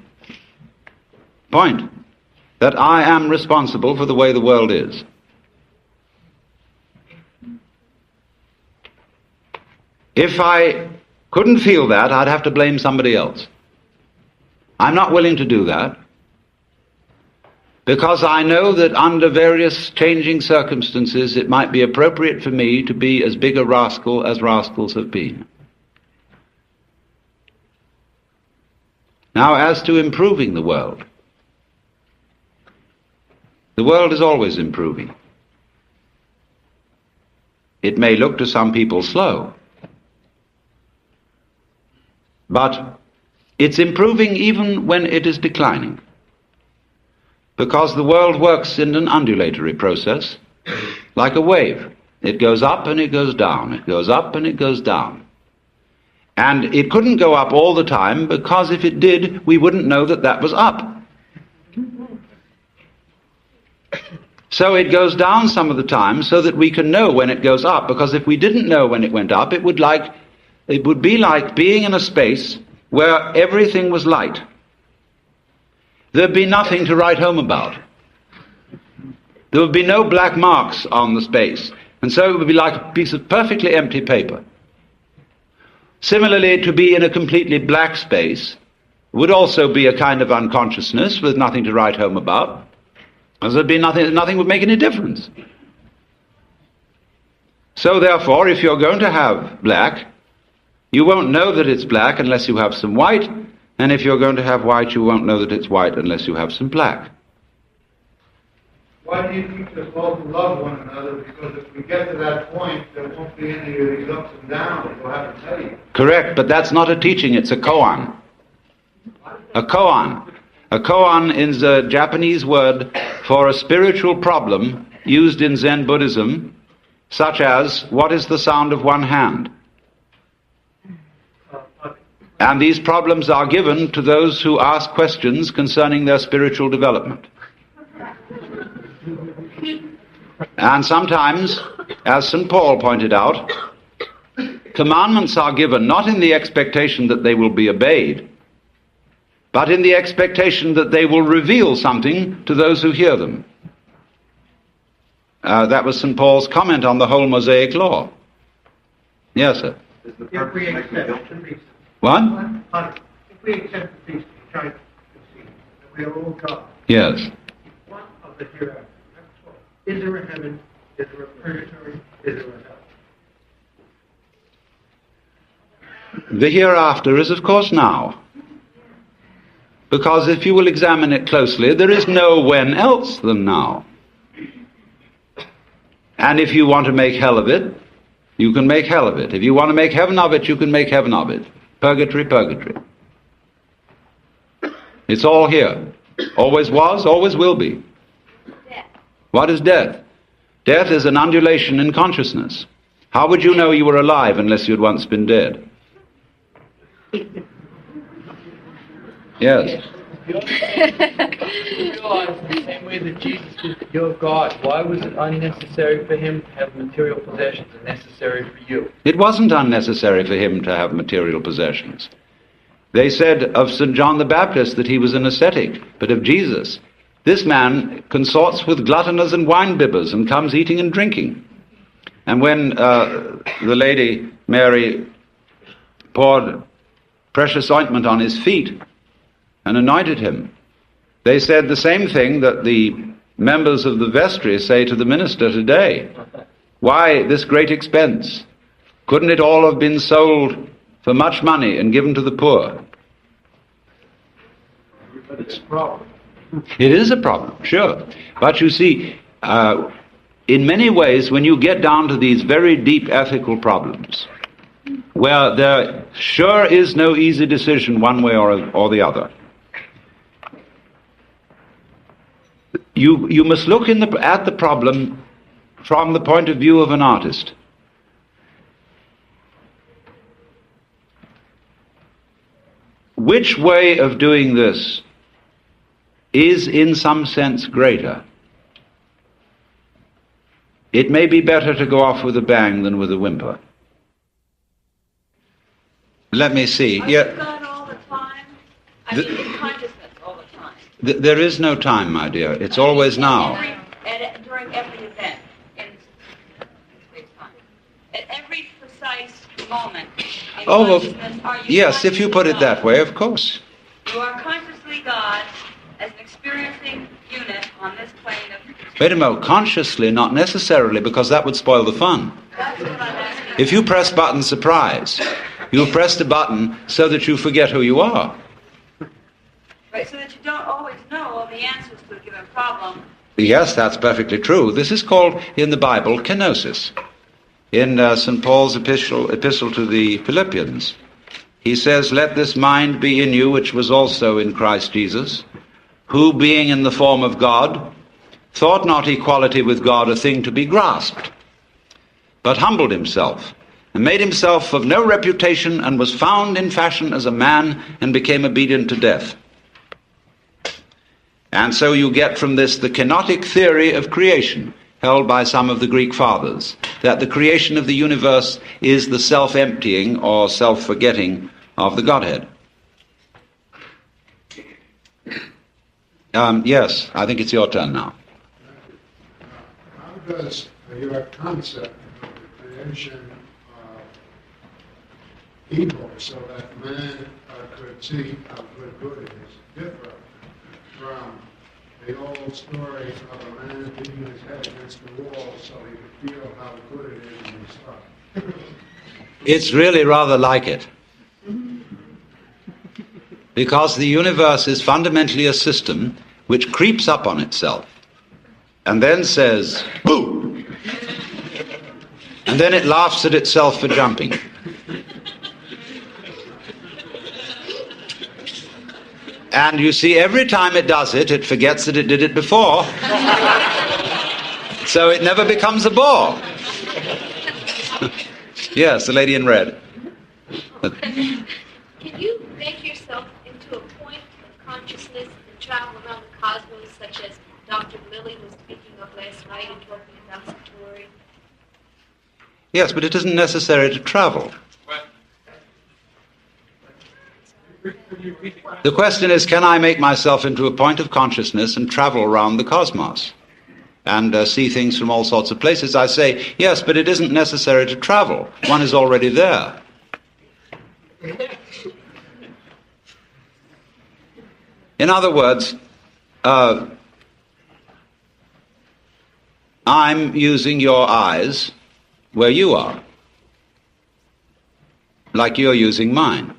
point that I am responsible for the way the world is. If I couldn't feel that, I'd have to blame somebody else. I'm not willing to do that, because I know that under various changing circumstances it might be appropriate for me to be as big a rascal as rascals have been. Now, as to improving the world is always improving. It may look to some people slow, but it's improving even when it is declining, because the world works in an undulatory process, like a wave. It goes up and it goes down, it goes up and it goes down. And it couldn't go up all the time, because if it did, we wouldn't know that that was up. So it goes down some of the time so that we can know when it goes up, because if we didn't know when it went up, it would be like being in a space where everything was light. There'd be nothing to write home about. There would be no black marks on the space, and so it would be like a piece of perfectly empty paper. Similarly, to be in a completely black space would also be a kind of unconsciousness with nothing to write home about, as there'd be nothing would make any difference. So therefore, if you're going to have black, you won't know that it's black unless you have some white, and if you're going to have white, you won't know that it's white unless you have some black. Why do you teach us all to love one another? Because if we get to that point, there won't be any of these ups and downs. We'll have to tell you. Correct, but that's not a teaching, it's a koan. A koan. A koan is a Japanese word for a spiritual problem used in Zen Buddhism, such as, what is the sound of one hand? And these problems are given to those who ask questions concerning their spiritual development. And sometimes, as St. Paul pointed out, commandments are given not in the expectation that they will be obeyed, but in the expectation that they will reveal something to those who hear them. That was St. Paul's comment on the whole Mosaic law. Yes, sir. If we accept the beast. What? If we accept the beast, we try to see that we are all God. Yes. One of the hereafter. That's all. Is there a heaven? Is there a purgatory? Is there a hell? The hereafter is, of course, now. Because if you will examine it closely, there is no when else than now. And if you want to make hell of it, you can make hell of it. If you want to make heaven of it, you can make heaven of it. Purgatory, purgatory. It's all here. Always was, always will be. Death. What is death? Death is an undulation in consciousness. How would you know you were alive unless you had once been dead? Yes. You realize in the same way that Jesus is your God, why was it unnecessary for him to have material possessions and necessary for you? It wasn't unnecessary for him to have material possessions. They said of St. John the Baptist that he was an ascetic, but of Jesus, this man consorts with gluttoners and wine-bibbers and comes eating and drinking. And when the lady Mary poured precious ointment on his feet and anointed him, they said the same thing that the members of the vestry say to the minister today. Why this great expense? Couldn't it all have been sold for much money and given to the poor? But it's a problem. It is a problem, sure. But you see, in many ways, when you get down to these very deep ethical problems, where there sure is no easy decision one way or the other, you must look at the problem from the point of view of an artist. Which way of doing this is in some sense greater? It may be better to go off with a bang than with a whimper. Let me see. Are you God all the time? I mean, in consciousness all the time. There is no time, my dear. It's always now. During every event in space-time. At every precise moment in consciousness, are you yes, if you put it God? that way, of course. You are consciously God as an experiencing unit on this plane of... Wait a moment, consciously, not necessarily, because that would spoil the fun. That's what I'm asking. If you press button surprise, you've pressed a button so that you forget who you are. Right, so that you don't always know all the answers to a given problem. Yes, that's perfectly true. This is called, in the Bible, kenosis. In St. Paul's epistle to the Philippians, he says, "Let this mind be in you, which was also in Christ Jesus, who, being in the form of God, thought not equality with God a thing to be grasped, but humbled himself, and made himself of no reputation, and was found in fashion as a man, and became obedient to death." And so you get from this the kenotic theory of creation, held by some of the Greek fathers, that the creation of the universe is the self-emptying or self-forgetting of the Godhead. Yes, I think it's your turn now. How does your concept of the creation of evil, so that man could see how good it is, differ from the old story of a man beating his head against the wall so he could feel how good it is when he stopped? It's really rather like it. Because the universe is fundamentally a system which creeps up on itself and then says, "Boo!" And then it laughs at itself for jumping. And you see, every time it does it, it forgets that it did it before. So it never becomes a bore. Yes, the lady in red. Can you make yourself into a point of consciousness and travel around the cosmos, such as Dr. Lilly was speaking of last night and talking about Satori? Yes, but it isn't necessary to travel. The question is, can I make myself into a point of consciousness and travel around the cosmos and see things from all sorts of places? I say, yes, but it isn't necessary to travel. One is already there. In other words, I'm using your eyes where you are, like you're using mine.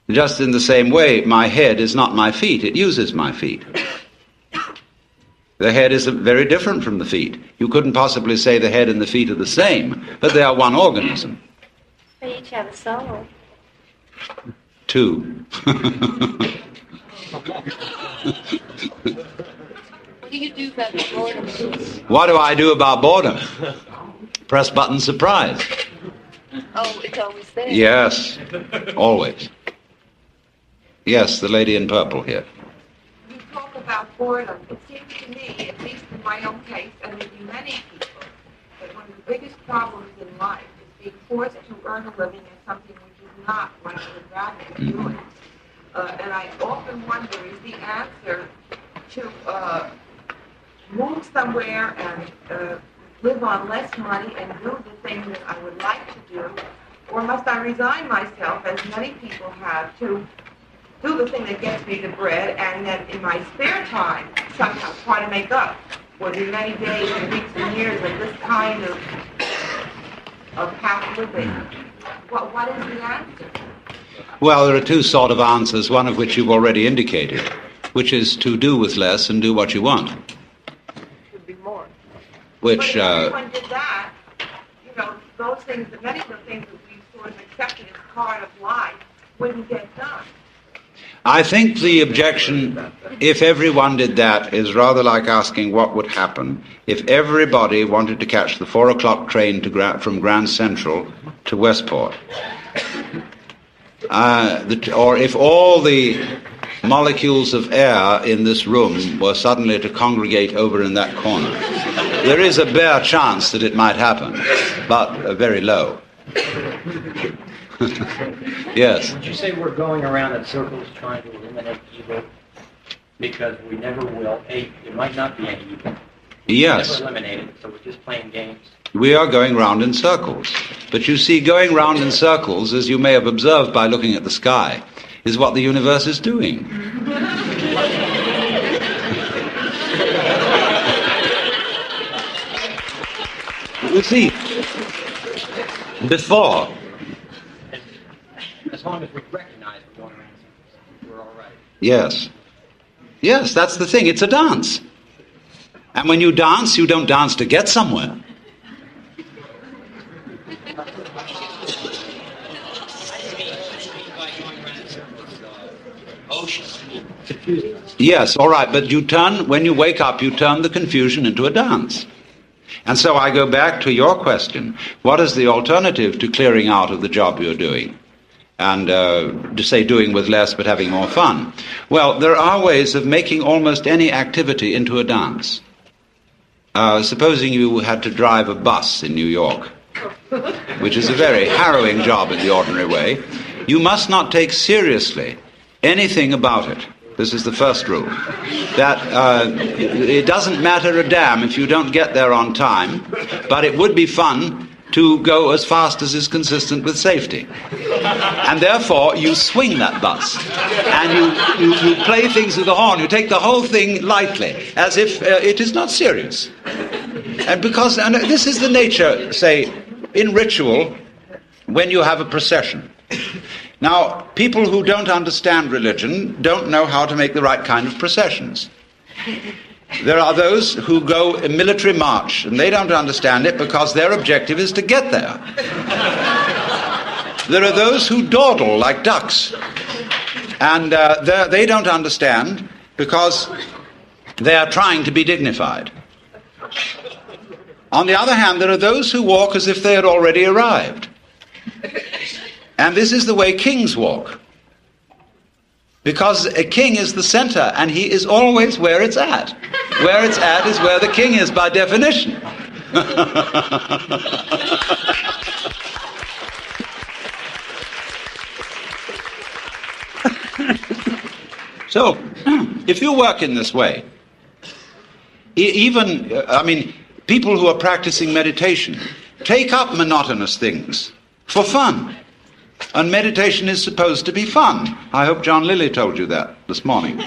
Just in the same way, my head is not my feet, it uses my feet. The head is very different from the feet. You couldn't possibly say the head and the feet are the same, but they are one organism. They each have a soul. Two. What do you do about boredom? What do I do about boredom? Press button surprise. Oh, it's always there. Yes, always. Yes, the lady in purple here. You talk about boredom. It seems to me, at least in my own case, and maybe many people, that one of the biggest problems in life is being forced to earn a living in something which is not what I would rather be doing. And I often wonder, is the answer to move somewhere and live on less money and do the thing that I would like to do, or must I resign myself, as many people have, to do the thing that gets me the bread, and then in my spare time somehow try to make up for the many days and weeks and years of this kind of half living? What is the answer? Well, there are two sort of answers, one of which you've already indicated, which is to do with less and do what you want. Should be more. Which, but if everyone did that, those things, many of the things that we sort of accepted as part of life wouldn't get done. I think the objection, if everyone did that, is rather like asking what would happen if everybody wanted to catch the 4 o'clock train from Grand Central to Westport. Or if all the molecules of air in this room were suddenly to congregate over in that corner. There is a bare chance that it might happen, but very low. Yes. Would you say we're going around in circles trying to eliminate evil because we never will? There might not be any evil. Yes. Never eliminate it, so we're just playing games. We are going round in circles. But you see, going round in circles, as you may have observed by looking at the sky, is what the universe is doing. You see, before... As long as we recognize we're going around circles, we're all right. Yes. Yes, that's the thing. It's a dance. And when you dance, you don't dance to get somewhere. Yes, all right, but when you wake up, you turn the confusion into a dance. And so I go back to your question. What is the alternative to clearing out of the job you're doing? And to say doing with less but having more fun. Well, there are ways of making almost any activity into a dance. Supposing you had to drive a bus in New York, which is a very harrowing job in the ordinary way, you must not take seriously anything about it. This is the first rule. That it doesn't matter a damn if you don't get there on time, but it would be fun to go as fast as is consistent with safety. And therefore, you swing that bus. And you play things with the horn. You take the whole thing lightly, as if it is not serious. And this is the nature, say, in ritual, when you have a procession. Now, people who don't understand religion don't know how to make the right kind of processions. There are those who go a military march, and they don't understand it because their objective is to get there. There are those who dawdle like ducks, and they don't understand because they are trying to be dignified. On the other hand, there are those who walk as if they had already arrived. And this is the way kings walk. Because a king is the center, and he is always where it's at. Where it's at is where the king is, by definition. So, if you work in this way, people who are practicing meditation take up monotonous things for fun. And meditation is supposed to be fun. I hope John Lilly told you that this morning.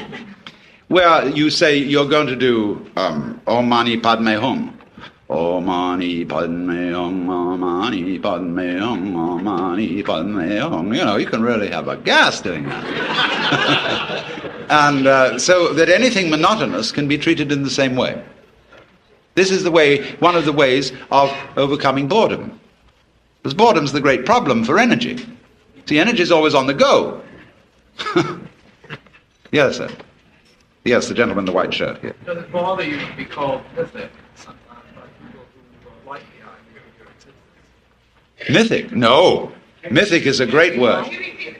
Where you say you're going to do Om Mani Padme Hum. Om Mani Padme Hum, Om Mani Padme Hum, Om Mani Padme Hum. You know, you can really have a gas doing that. And so that anything monotonous can be treated in the same way. This is one of the ways of overcoming boredom. Because boredom's the great problem for energy. See, energy is always on the go. Yes, sir. Yes, the gentleman in the white shirt here. Does it bother you to be called mythic sometimes by people who like the idea of your existence? Mythic? No. Mythic is a great word.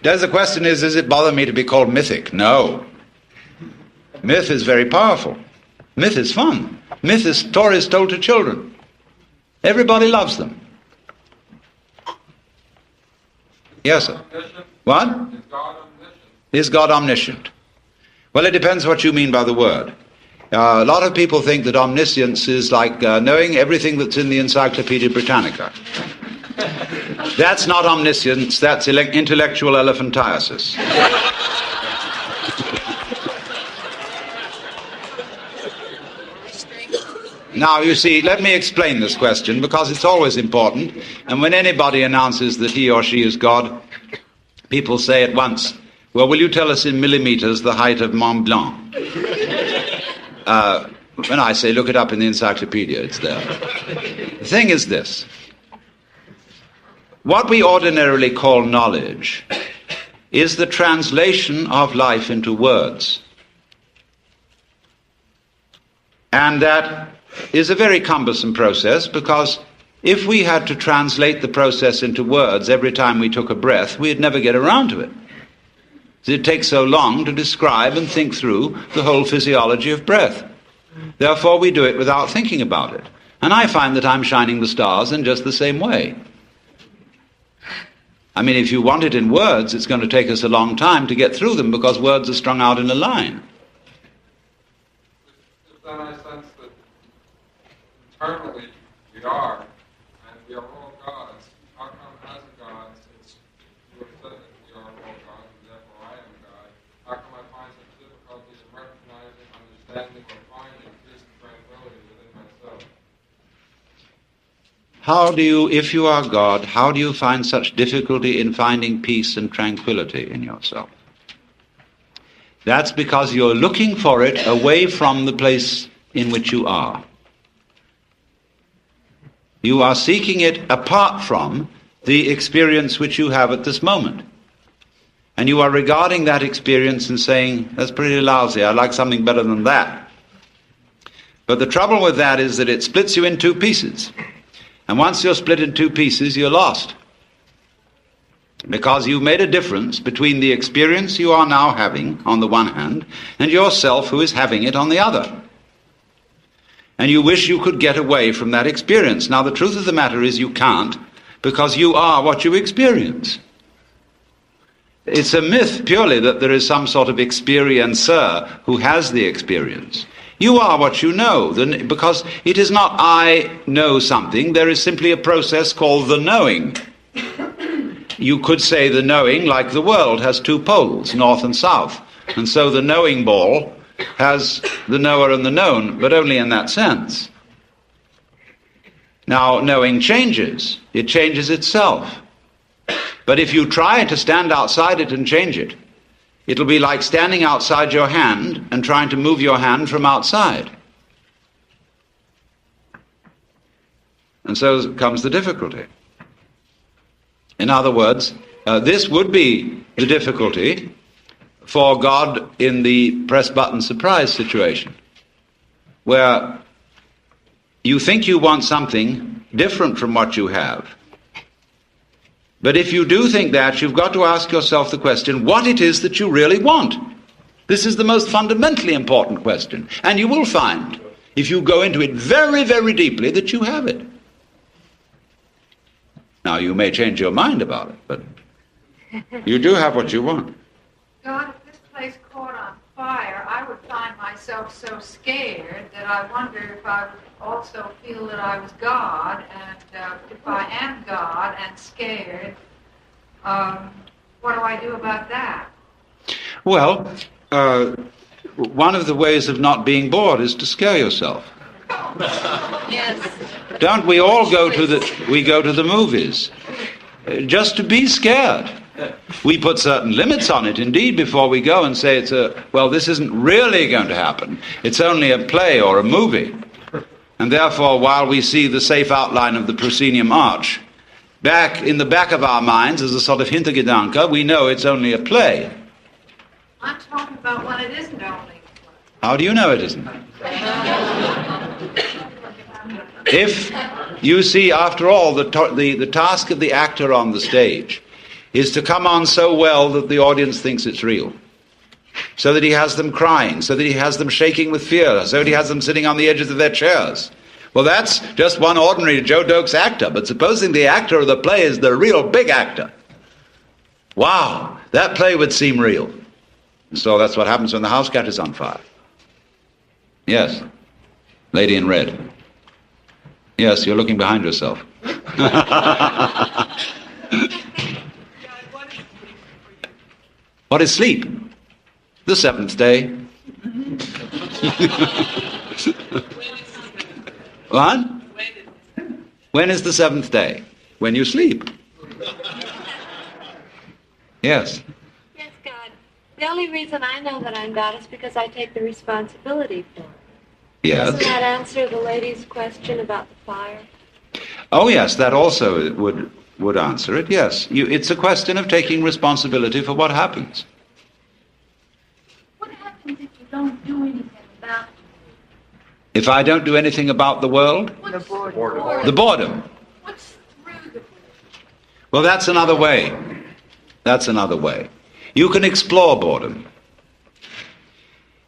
The question is, does it bother me to be called mythic? No. Myth is very powerful. Myth is fun. Myth is stories told to children. Everybody loves them. Yes, sir. What? Is God omniscient? Well, it depends what you mean by the word. A lot of people think that omniscience is like knowing everything that's in the Encyclopedia Britannica. That's not omniscience, that's intellectual elephantiasis. Now, you see, let me explain this question, because it's always important. And when anybody announces that he or she is God, people say at once, well, will you tell us in millimeters the height of Mont Blanc? When I say, look it up in the encyclopedia, it's there. The thing is this. What we ordinarily call knowledge is the translation of life into words. And that is a very cumbersome process, because if we had to translate the process into words every time we took a breath, we'd never get around to it. It takes so long to describe and think through the whole physiology of breath. Therefore, we do it without thinking about it. And I find that I'm shining the stars in just the same way. I mean, if you want it in words, it's going to take us a long time to get through them, because words are strung out in a line. Then I sense that internally we are, and we are all gods. How come as a god, since you have said that we are all gods, and therefore I am God, how come I find such difficulties in recognizing, understanding, or finding peace and tranquility within myself? If you are God, how do you find such difficulty in finding peace and tranquility in yourself? That's because you're looking for it away from the place in which you are. You are seeking it apart from the experience which you have at this moment. And you are regarding that experience and saying, that's pretty lousy, I'd like something better than that. But the trouble with that is that it splits you in two pieces. And once you're split in two pieces, you're lost. Because you've made a difference between the experience you are now having on the one hand and yourself who is having it on the other. And you wish you could get away from that experience. Now, the truth of the matter is you can't, because you are what you experience. It's a myth purely that there is some sort of experiencer who has the experience. You are what you know, because it is not I know something, there is simply a process called the knowing. You could say the knowing, like the world, has two poles, north and south. And so the knowing ball has the knower and the known, but only in that sense. Now, knowing changes. It changes itself. But if you try to stand outside it and change it, it'll be like standing outside your hand and trying to move your hand from outside. And so comes the difficulty. In other words, this would be the difficulty for God in the press button surprise situation, where you think you want something different from what you have, But if you do think that, you've got to ask yourself the question, what it is that you really want. This is the most fundamentally important question. And you will find, if you go into it very, very deeply, that you have it. Now, you may change your mind about it, but you do have what you want. God, if this place caught on fire, I would find myself so scared that I wonder if I would also feel that I was God, and if I am God and scared, what do I do about that? Well, one of the ways of not being bored is to scare yourself. Yes. Don't we all go to the movies just to be scared? We put certain limits on it, indeed, before we go and say this isn't really going to happen. It's only a play or a movie. And therefore, while we see the safe outline of the proscenium arch, back in the back of our minds, as a sort of Hintergedanke, we know it's only a play. I'm talking about when it isn't only a play. How do you know it isn't? If you see, after all, the task of the actor on the stage is to come on so well that the audience thinks it's real, so that he has them crying, so that he has them shaking with fear, so that he has them sitting on the edges of their chairs. Well, that's just one ordinary Joe Doakes actor, but supposing the actor of the play is the real big actor, wow, that play would seem real. And so that's what happens when the house catches on fire. Yes, lady in red. Yes, you're looking behind yourself. What is sleep? The seventh day. What? When is the seventh day? When you sleep. Yes. Yes, God. The only reason I know that I'm God is because I take the responsibility for it. Yes. Doesn't that answer the lady's question about the fire? Oh, yes, that also would answer it, yes. It's a question of taking responsibility for what happens. What happens if you don't do anything about it? If I don't do anything about the world? The boredom. The boredom. What's through the boredom? Well, that's another way. That's another way. You can explore boredom.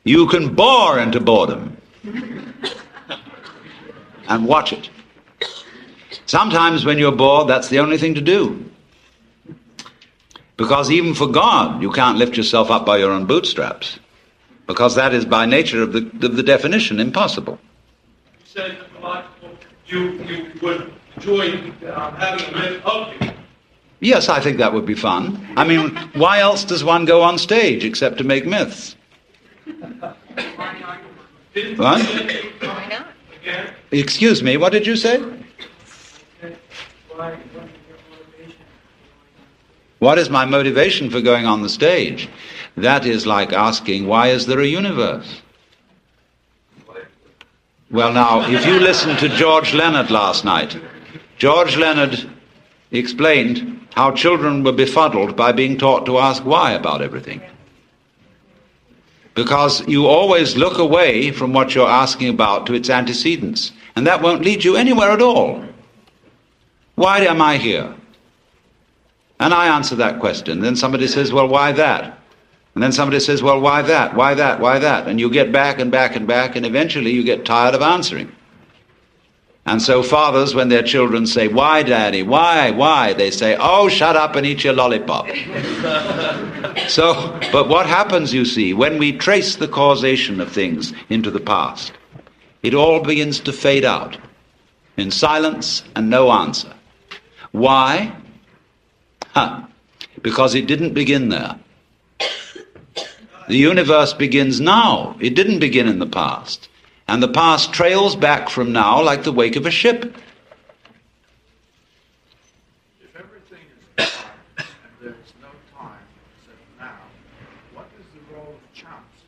You can bore into boredom and watch it. Sometimes when you're bored, that's the only thing to do. Because even for God, you can't lift yourself up by your own bootstraps. Because that is by nature of the definition impossible. You said you would enjoy having a myth of you. Yes, I think that would be fun. I mean, why else does one go on stage except to make myths? What? Why not? Excuse me, what did you say? What is my motivation for going on the stage? That is like asking, why is there a universe? Well, now, if you listened to George Leonard last night, George Leonard explained how children were befuddled by being taught to ask why about everything. Because you always look away from what you're asking about to its antecedents, and that won't lead you anywhere at all. Why am I here? And I answer that question. Then somebody says, well, why that? And then somebody says, well, why that? Why that? Why that? And you get back and back and back, and eventually you get tired of answering. And so fathers, when their children say, why, Daddy? Why? They say, oh, shut up and eat your lollipop. But what happens, you see, when we trace the causation of things into the past, it all begins to fade out in silence and no answer. Why? Because it didn't begin there. The universe begins now. It didn't begin in the past. And the past trails back from now like the wake of a ship. If everything is God and there is no time except now, what is the role of chance?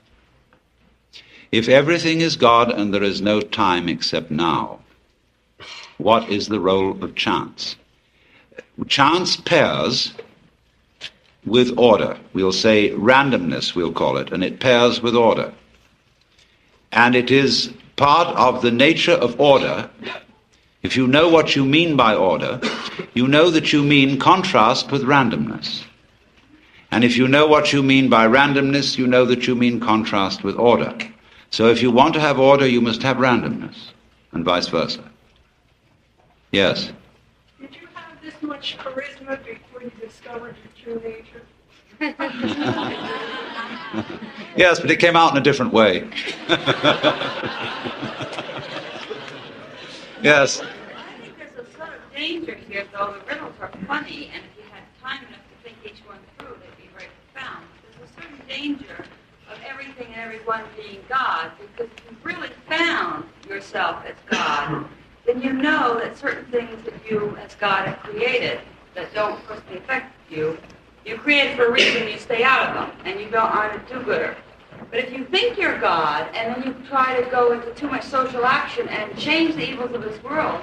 If everything is God and there is no time except now, what is the role of chance? Chance pairs with order. We'll say randomness, we'll call it, and it pairs with order. And it is part of the nature of order If you know what you mean by order, you know that you mean contrast with randomness. And if you know what you mean by randomness, you know that you mean contrast with order. So if you want to have order, you must have randomness, and vice versa. Yes? Did you have this much charisma before you discovered your true nature? Yes, but it came out in a different way. Yes. I think there's a sort of danger here, though the riddles are funny, and if you had time enough to think each one through, they'd be very profound. There's a certain danger of everything and everyone being God, because if you've really found yourself as God, then you know that certain things that you as God have created that don't personally affect you, you create for a reason, you stay out of them, and you aren't a do-gooder. But if you think you're God, and then you try to go into too much social action and change the evils of this world,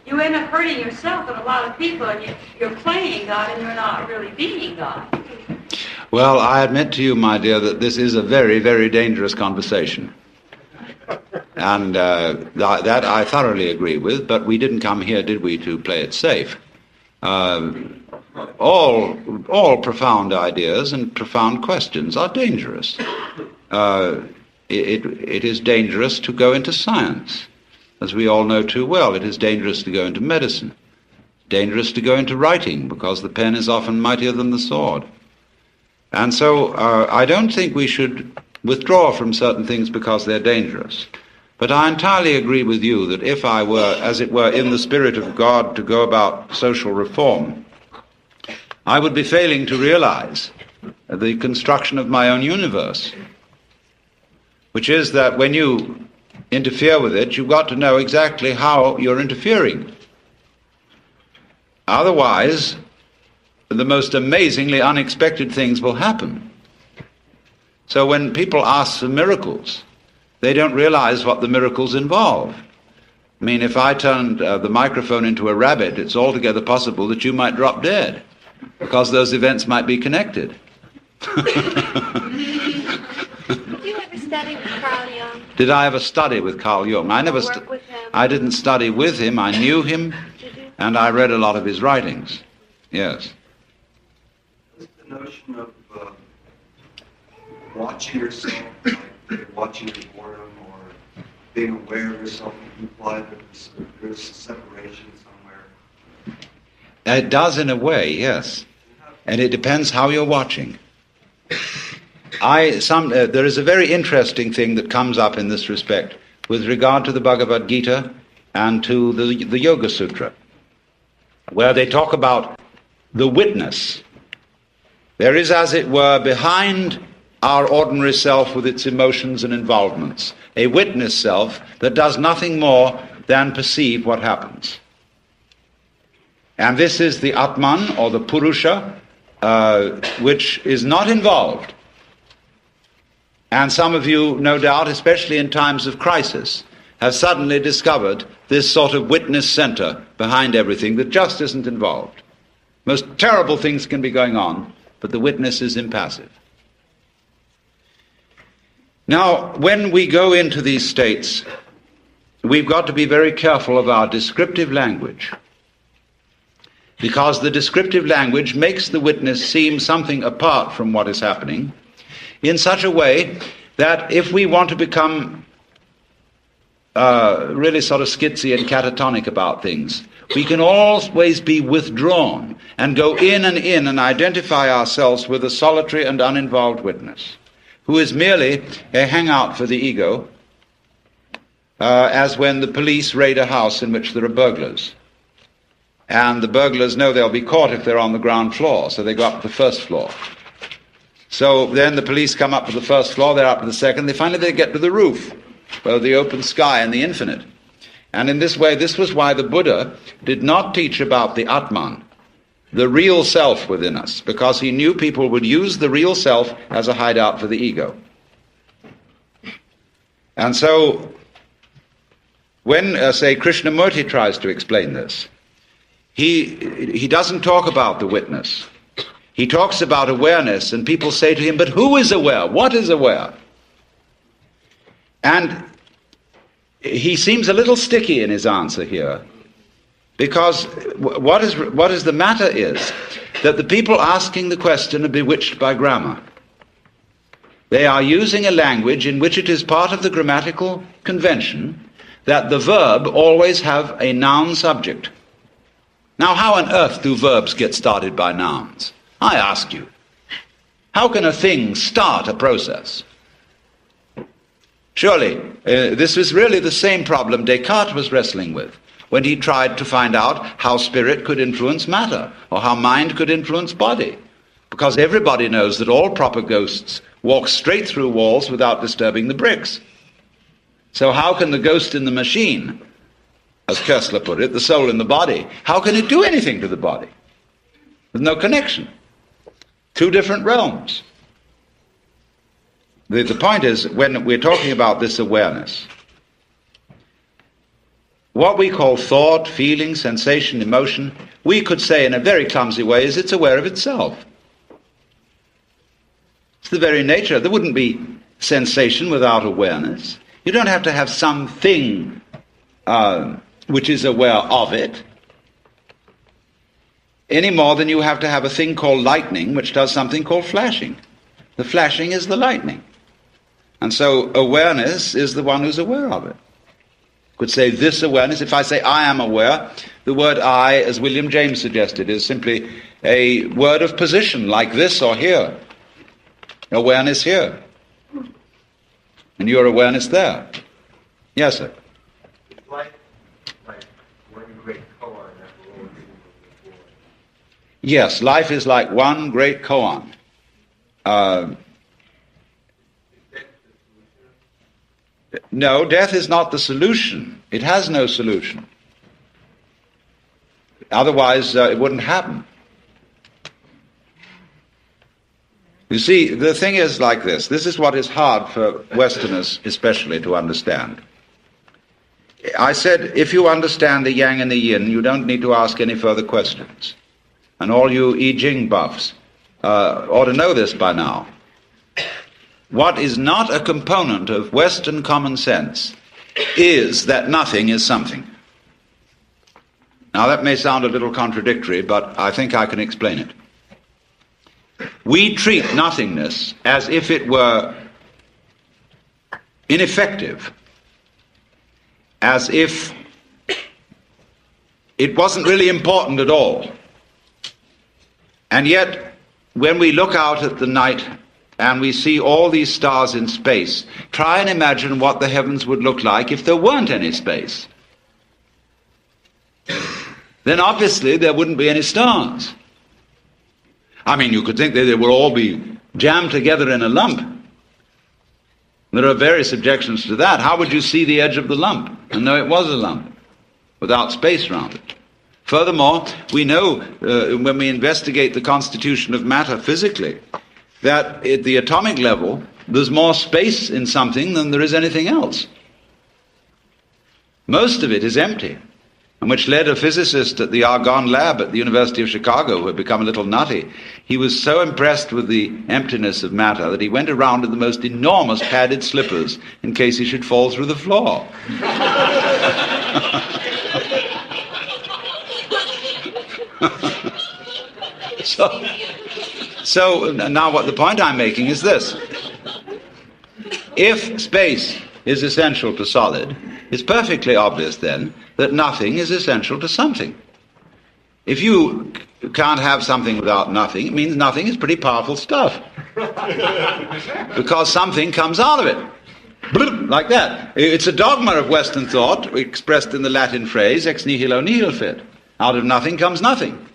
you end up hurting yourself and a lot of people, and you're playing God and you're not really being God. Well, I admit to you, my dear, that this is a very, very dangerous conversation. And that I thoroughly agree with, but we didn't come here, did we, to play it safe. All profound ideas and profound questions are dangerous. It is dangerous to go into science, as we all know too well. It is dangerous to go into medicine, dangerous to go into writing, because the pen is often mightier than the sword. And so I don't think we should withdraw from certain things because they're dangerous. But I entirely agree with you that if I were, as it were, in the spirit of God to go about social reform, I would be failing to realize the construction of my own universe, which is that when you interfere with it, you've got to know exactly how you're interfering. Otherwise, the most amazingly unexpected things will happen. So when people ask for miracles, they don't realize what the miracles involve. I mean, if I turned the microphone into a rabbit, it's altogether possible that you might drop dead, because those events might be connected. Did you ever study with Carl Jung? Did I ever study with Carl Jung? I didn't study with him. I knew him, and I read a lot of his writings. Yes. What's the notion of watching yourself, like watching your boredom, or being aware of yourself, imply that there's a separation somewhere? It does in a way, yes. And it depends how you're watching. There is a very interesting thing that comes up in this respect with regard to the Bhagavad Gita and to the Yoga Sutra, where they talk about the witness. There is, as it were, behind our ordinary self with its emotions and involvements, a witness self that does nothing more than perceive what happens. And this is the Atman, or the Purusha, which is not involved. And some of you, no doubt, especially in times of crisis, have suddenly discovered this sort of witness center behind everything that just isn't involved. Most terrible things can be going on, but the witness is impassive. Now, when we go into these states, we've got to be very careful of our descriptive language, because the descriptive language makes the witness seem something apart from what is happening in such a way that if we want to become really sort of skitsy and catatonic about things, we can always be withdrawn and go in and identify ourselves with a solitary and uninvolved witness, who is merely a hangout for the ego, as when the police raid a house in which there are burglars. And the burglars know they'll be caught if they're on the ground floor, so they go up to the first floor. So then the police come up to the first floor, they're up to the second, finally they get to the roof, where the open sky and the infinite. And in this way, this was why the Buddha did not teach about the Atman, the real self within us, because he knew people would use the real self as a hideout for the ego. And so, when, say, Krishnamurti tries to explain this, he doesn't talk about the witness. He talks about awareness, and people say to him, but who is aware? What is aware? And he seems a little sticky in his answer here. Because what is the matter is that the people asking the question are bewitched by grammar. They are using a language in which it is part of the grammatical convention that the verb always have a noun subject. Now, how on earth do verbs get started by nouns? I ask you. How can a thing start a process? Surely, this was really the same problem Descartes was wrestling with when he tried to find out how spirit could influence matter, or how mind could influence body. Because everybody knows that all proper ghosts walk straight through walls without disturbing the bricks. So how can the ghost in the machine, as Koestler put it, the soul in the body, how can it do anything to the body? There's no connection. Two different realms. The point is, when we're talking about this awareness, what we call thought, feeling, sensation, emotion, we could say in a very clumsy way is it's aware of itself. It's the very nature. There wouldn't be sensation without awareness. You don't have to have something which is aware of it, any more than you have to have a thing called lightning which does something called flashing. The flashing is the lightning. And so awareness is the one who's aware of it. Could say this awareness. If I say I am aware, the word I, as William James suggested, is simply a word of position, like this or here. Awareness here. And your awareness there. Yes, sir. It's like one great koan that we're all dealing with before. Yes, life is like one great koan. No, death is not the solution. It has no solution. Otherwise, it wouldn't happen. You see, the thing is like this. This is what is hard for Westerners especially to understand. I said, if you understand the yang and the yin, you don't need to ask any further questions. And all you I Ching buffs ought to know this by now. What is not a component of Western common sense is that nothing is something. Now that may sound a little contradictory, but I think I can explain it. We treat nothingness as if it were ineffective, as if it wasn't really important at all. And yet, when we look out at the night and we see all these stars in space, try and imagine what the heavens would look like if there weren't any space. Then obviously there wouldn't be any stars. I mean, you could think that they would all be jammed together in a lump. There are various objections to that. How would you see the edge of the lump and know it was a lump without space around it? Furthermore, we know when we investigate the constitution of matter physically that at the atomic level there's more space in something than there is anything else. Most of it is empty, and which led a physicist at the Argonne lab at the University of Chicago, who had become a little nutty. He was so impressed with the emptiness of matter that he went around in the most enormous padded slippers in case he should fall through the floor. So now what the point I'm making is this. If space is essential to solid, it's perfectly obvious then that nothing is essential to something. If you can't have something without nothing, it means nothing is pretty powerful stuff. Because something comes out of it. Like that. It's a dogma of Western thought expressed in the Latin phrase ex nihilo nihil fit. Out of nothing comes nothing.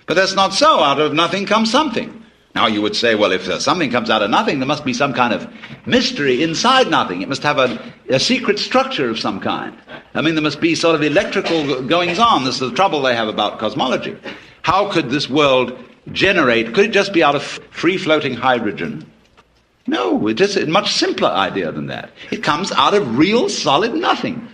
But that's not so. Out of nothing comes something. Now you would say, well, if something comes out of nothing, there must be some kind of mystery inside nothing. It must have a secret structure of some kind. I mean, there must be sort of electrical goings-on. This is the trouble they have about cosmology. How could this world generate? Could it just be out of free-floating hydrogen? No, it's a much simpler idea than that. It comes out of real, solid nothing.